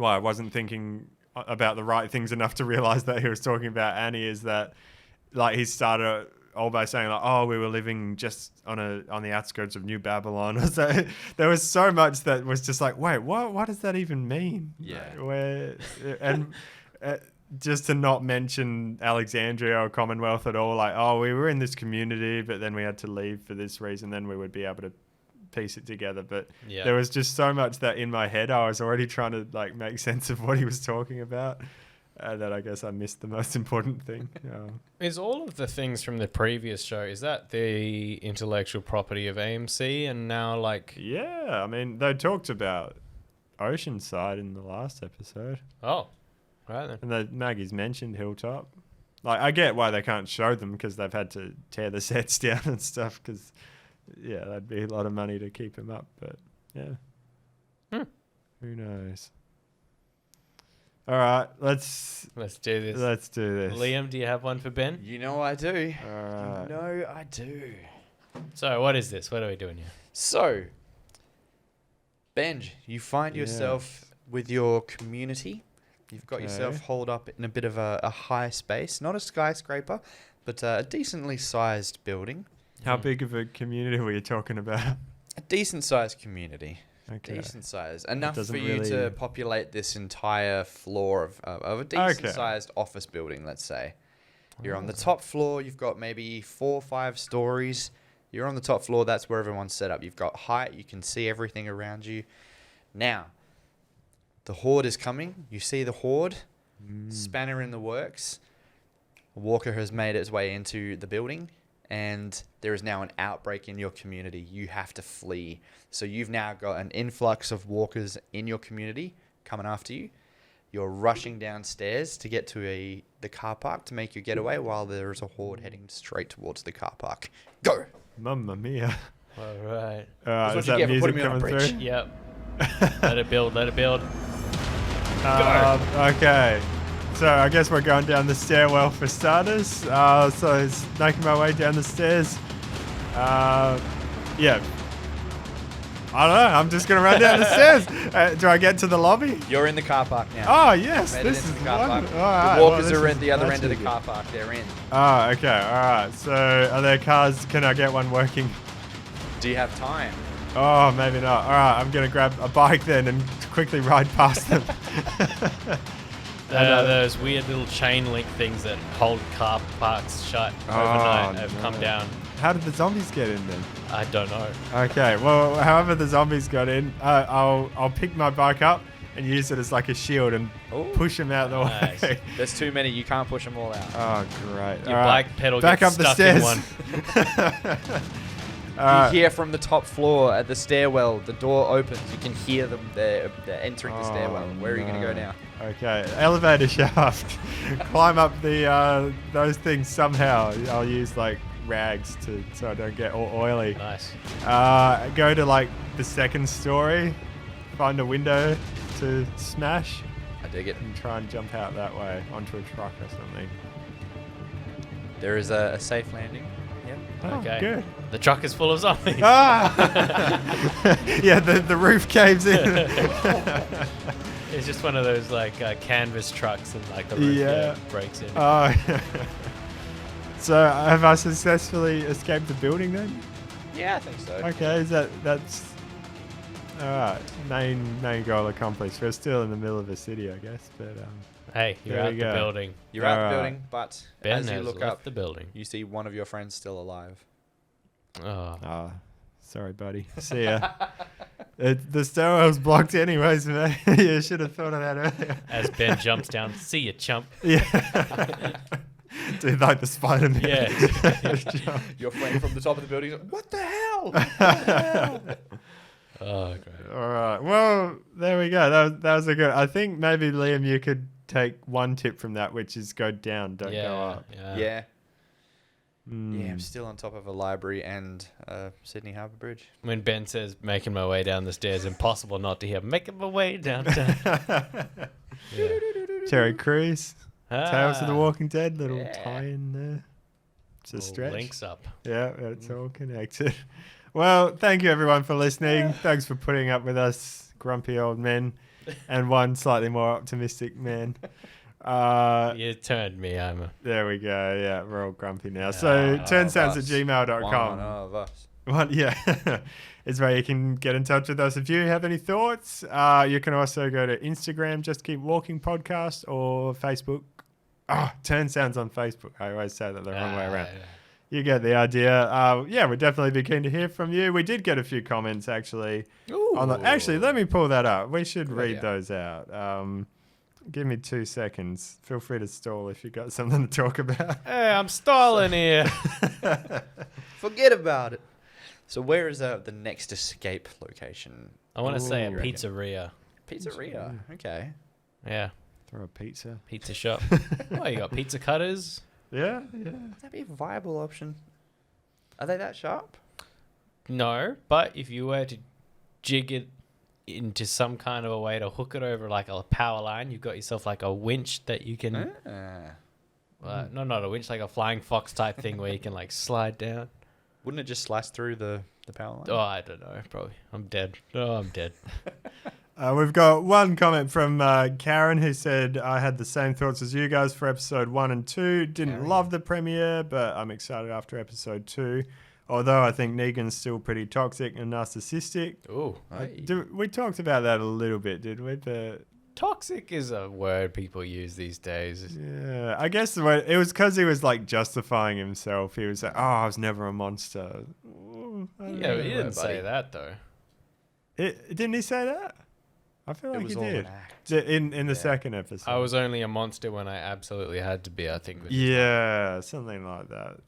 Speaker 2: I wasn't thinking about the right things enough to realize that he was talking about Annie is that, like, he started all by saying like, "Oh, we were living just on the outskirts of New Babylon." So there was so much that was just like, wait, what does that even mean?
Speaker 1: Yeah.
Speaker 2: Where and. Just to not mention Alexandria or Commonwealth at all, like, oh, we were in this community, but then we had to leave for this reason, then we would be able to piece it together. But
Speaker 3: yeah.
Speaker 2: there was just so much that in my head I was already trying to like make sense of what he was talking about, that I guess I missed the most important thing.
Speaker 3: Is all of the things from the previous show, is that the intellectual property of AMC and now like...
Speaker 2: Yeah, I mean, they talked about Oceanside in the last episode.
Speaker 3: Oh, right then.
Speaker 2: And Maggie's mentioned Hilltop. Like, I get why they can't show them because they've had to tear the sets down and stuff because, yeah, that'd be a lot of money to keep them up. But, yeah. Who knows? All right, let's
Speaker 3: do this.
Speaker 2: do this.
Speaker 3: Liam, do you have one for Ben?
Speaker 1: You know I do.
Speaker 2: All right.
Speaker 1: You know I do.
Speaker 3: So what is this? What are we doing here?
Speaker 1: So, Benj, you find yourself with your community. You've got yourself holed up in a bit of a high space, not a skyscraper, but a decently sized building.
Speaker 2: How big of a community were you talking about?
Speaker 1: A decent sized community.
Speaker 2: Okay.
Speaker 1: Decent size. Enough for
Speaker 2: doesn't
Speaker 1: you to
Speaker 2: really-
Speaker 1: populate this entire floor of a decent sized office building, let's say. You're on the top floor, you've got maybe 4 or 5 stories. You're on the top floor, that's where everyone's set up. You've got height, you can see everything around you. Now, the horde is coming. You see the horde, spanner in the works. Walker has made its way into the building, and there is now an outbreak in your community. You have to flee. So you've now got an influx of walkers in your community coming after you. You're rushing downstairs to get to the car park to make your getaway while there is a horde heading straight towards the car park. Go!
Speaker 2: Mamma mia.
Speaker 3: All right.
Speaker 1: That's what
Speaker 2: Is
Speaker 1: you
Speaker 2: that
Speaker 1: get for
Speaker 2: music
Speaker 1: putting me on a
Speaker 2: coming
Speaker 1: bridge.
Speaker 2: through?
Speaker 3: Yep. Let it build. Let it build.
Speaker 2: Okay. So I guess we're going down the stairwell for starters. So it's making my way down the stairs. Yeah. I don't know. I'm just going to run down the stairs. Do I get to the lobby?
Speaker 1: You're in the car park now.
Speaker 2: Oh, yes.
Speaker 1: Made it
Speaker 2: This
Speaker 1: into
Speaker 2: is
Speaker 1: the car park.
Speaker 2: wonderful. All right,
Speaker 1: The
Speaker 2: well,
Speaker 1: walkers
Speaker 2: this
Speaker 1: are
Speaker 2: is
Speaker 1: at the other
Speaker 2: much
Speaker 1: end of the
Speaker 2: easier.
Speaker 1: car park. They're in.
Speaker 2: Oh, okay. All right. So are there cars? Can I get one working?
Speaker 1: Do you have time?
Speaker 2: Oh, maybe not. All right. I'm going to grab a bike then and quickly ride past them.
Speaker 3: Those weird little chain link things that hold car parks shut overnight have come down.
Speaker 2: How did the zombies get in then?
Speaker 3: I don't know.
Speaker 2: Okay, well, however the zombies got in, I'll pick my bike up and use it as like a shield and push them out the
Speaker 3: Nice.
Speaker 2: way.
Speaker 1: There's too many. You can't push them all out.
Speaker 2: Oh, great.
Speaker 3: Your
Speaker 2: All right.
Speaker 3: bike pedal
Speaker 2: Back
Speaker 3: gets
Speaker 2: up the
Speaker 3: stuck in
Speaker 2: stairs.
Speaker 3: one.
Speaker 1: You hear from the top floor at the stairwell, the door opens. You can hear them. They're entering the stairwell. Where are you going to go now?
Speaker 2: Okay, elevator shaft. Climb up the those things somehow. I'll use like rags so I don't get all oily.
Speaker 3: Nice.
Speaker 2: Go to like the second story, find a window to smash,
Speaker 1: I dig it.
Speaker 2: and try and jump out that way onto a truck or something.
Speaker 1: There is a safe landing. Yep.
Speaker 3: Okay.
Speaker 2: Good.
Speaker 3: The truck is full of zombies.
Speaker 2: Ah! Yeah, the roof caves in.
Speaker 3: It's just one of those like canvas trucks, and like the roof breaks in.
Speaker 2: Oh. So have I successfully escaped the building then?
Speaker 1: Yeah, I think so.
Speaker 2: Okay, that's all right. Main goal accomplished. We're still in the middle of a city, I guess, but
Speaker 3: Hey, you're
Speaker 2: there
Speaker 3: out
Speaker 2: we
Speaker 3: the
Speaker 2: go.
Speaker 3: building.
Speaker 1: You're out
Speaker 2: Alright.
Speaker 1: the building, but
Speaker 3: Ben
Speaker 1: as you
Speaker 3: has
Speaker 1: look
Speaker 3: left
Speaker 1: up,
Speaker 3: the building.
Speaker 1: you see one of your friends still alive.
Speaker 3: Oh.
Speaker 2: sorry, buddy. See ya. The stairwell's blocked anyways, man. You should have thought of that earlier.
Speaker 3: As Ben jumps down, see you, chump.
Speaker 2: Yeah. Dude, like the Spider-Man.
Speaker 3: Yeah.
Speaker 1: Your friend from the top of the building is like, what the hell? What the hell?
Speaker 3: Oh, great.
Speaker 2: All right. Well, there we go. That was a good. I think maybe Liam, you could take one tip from that, which is go down, don't go up.
Speaker 1: Yeah.
Speaker 2: Mm.
Speaker 1: Yeah, I'm still on top of a library and Sydney Harbour Bridge.
Speaker 3: When Ben says making my way down the stairs, impossible not to hear making my way downtown. Yeah.
Speaker 2: Terry Crews, Tales of the
Speaker 3: Ah.
Speaker 2: Walking Dead, little
Speaker 1: Yeah.
Speaker 2: tie-in there. It's a
Speaker 3: Little
Speaker 2: stretch.
Speaker 3: Links up.
Speaker 2: Yeah, it's all connected. Well, thank you everyone for listening. Thanks for putting up with us, grumpy old men, and one slightly more optimistic man.
Speaker 3: You turned me.
Speaker 2: There we go. Yeah, we're all grumpy now.
Speaker 3: Yeah.
Speaker 2: So
Speaker 1: One
Speaker 2: turnsounds@gmail.com.
Speaker 1: of us.
Speaker 2: One, yeah, is where you can get in touch with us if you have any thoughts. You can also go to Instagram, Just Keep Walking Podcast, or Facebook. Turn Sounds on Facebook. I always say that the wrong way around. You get the idea. Yeah, we'd definitely be keen to hear from you. We did get a few comments actually. Actually, let me pull that up. We should read those out. Give me 2 seconds. Feel free to stall if you got something to talk about.
Speaker 3: Hey, I'm stalling here.
Speaker 1: Forget about it. So where is the next escape location?
Speaker 3: I want to say a
Speaker 1: Ooh.
Speaker 3: pizzeria.
Speaker 1: Pizzeria. Okay.
Speaker 3: Yeah,
Speaker 2: Throw a pizza.
Speaker 3: pizza shop. Oh, you got pizza cutters.
Speaker 2: Yeah.
Speaker 1: Would that be a viable option? Are they that sharp?
Speaker 3: No, but if you were to jig it into some kind of a way to hook it over like a power line, you've got yourself like a winch that you can. No, not a winch, like a flying fox type thing where you can like slide down.
Speaker 1: Wouldn't it just slice through the power line?
Speaker 3: Oh, I don't know. Probably. I'm dead. Oh, I'm dead.
Speaker 2: We've got one comment from Karen who said, I had the same thoughts as you guys for episode 1 and 2. Didn't
Speaker 1: Karen.
Speaker 2: love the premiere, but I'm excited after episode 2. Although I think Negan's still pretty toxic and narcissistic.
Speaker 3: Ooh.
Speaker 2: We talked about that a little bit, did we?
Speaker 3: Toxic is a word people use these days.
Speaker 2: Yeah, I guess it was because he was like justifying himself. He was like, I was never a monster.
Speaker 3: Yeah, but he didn't say that though.
Speaker 2: Didn't he say that? I feel like
Speaker 1: was
Speaker 2: he
Speaker 1: all
Speaker 2: did.
Speaker 1: an act.
Speaker 2: In the second episode.
Speaker 3: I was only a monster when I absolutely had to be, I think.
Speaker 2: Yeah, something like that.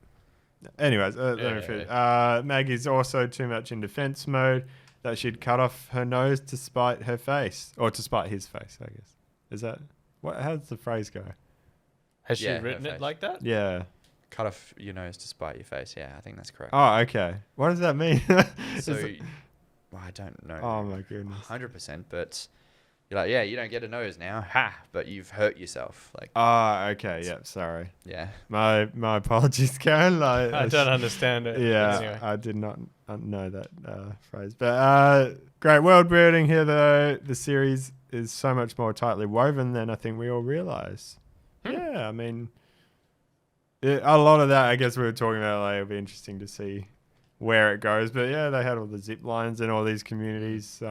Speaker 2: Anyways, let me finish. Maggie's also too much in defense mode. That she'd cut off her nose to spite her face, or to spite his face, I guess. Is that what? How does the phrase go?
Speaker 3: Has she
Speaker 1: Yeah,
Speaker 3: written
Speaker 1: her
Speaker 3: it
Speaker 1: face.
Speaker 3: like that?
Speaker 2: Yeah.
Speaker 1: Cut off your nose to spite your face. Yeah, I think that's correct.
Speaker 2: Oh, okay. What does that mean?
Speaker 1: So,
Speaker 2: Is it-
Speaker 1: well, I don't know.
Speaker 2: oh my goodness.
Speaker 1: 100%, but you're like, yeah, you don't get a nose now. Ha! But you've hurt yourself. Like,
Speaker 2: Oh, okay. Yep. Sorry.
Speaker 1: yeah.
Speaker 2: My apologies, Karen.
Speaker 3: I don't understand it.
Speaker 2: Yeah,
Speaker 3: Anyway.
Speaker 2: I did not know that phrase. But great world building here, though. The series is so much more tightly woven than I think we all realize. Yeah, I mean, a lot of that, I guess we were talking about, like, it'll be interesting to see where it goes. But yeah, they had all the zip lines and all these communities.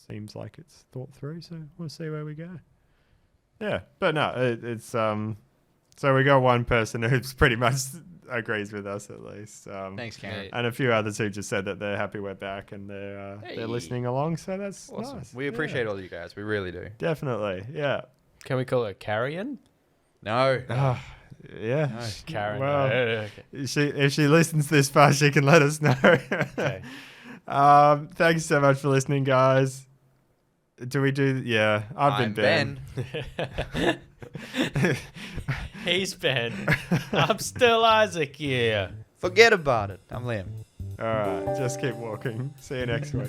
Speaker 2: Seems like it's thought through, so we'll see where we go. Yeah, but no, it's so we got one person who's pretty much agrees with us at least.
Speaker 1: Thanks, Karen.
Speaker 3: Yeah.
Speaker 2: And a few others who just said that they're happy we're back and they're
Speaker 1: Hey.
Speaker 2: listening along. So that's
Speaker 1: Awesome.
Speaker 2: nice.
Speaker 1: We appreciate all you guys. We really do.
Speaker 2: Definitely, yeah.
Speaker 3: Can we call her Carrion?
Speaker 1: No.
Speaker 2: Yeah.
Speaker 1: No.
Speaker 3: Karen.
Speaker 2: Well,
Speaker 3: okay.
Speaker 2: if she listens this far, she can let us know.
Speaker 3: Okay.
Speaker 2: Thank you so much for listening, guys. Do we do? Yeah,
Speaker 1: I'm Ben.
Speaker 3: He's Ben. I'm still Isaac here.
Speaker 1: Forget about it. I'm Liam.
Speaker 2: All right, just keep walking. See you next week.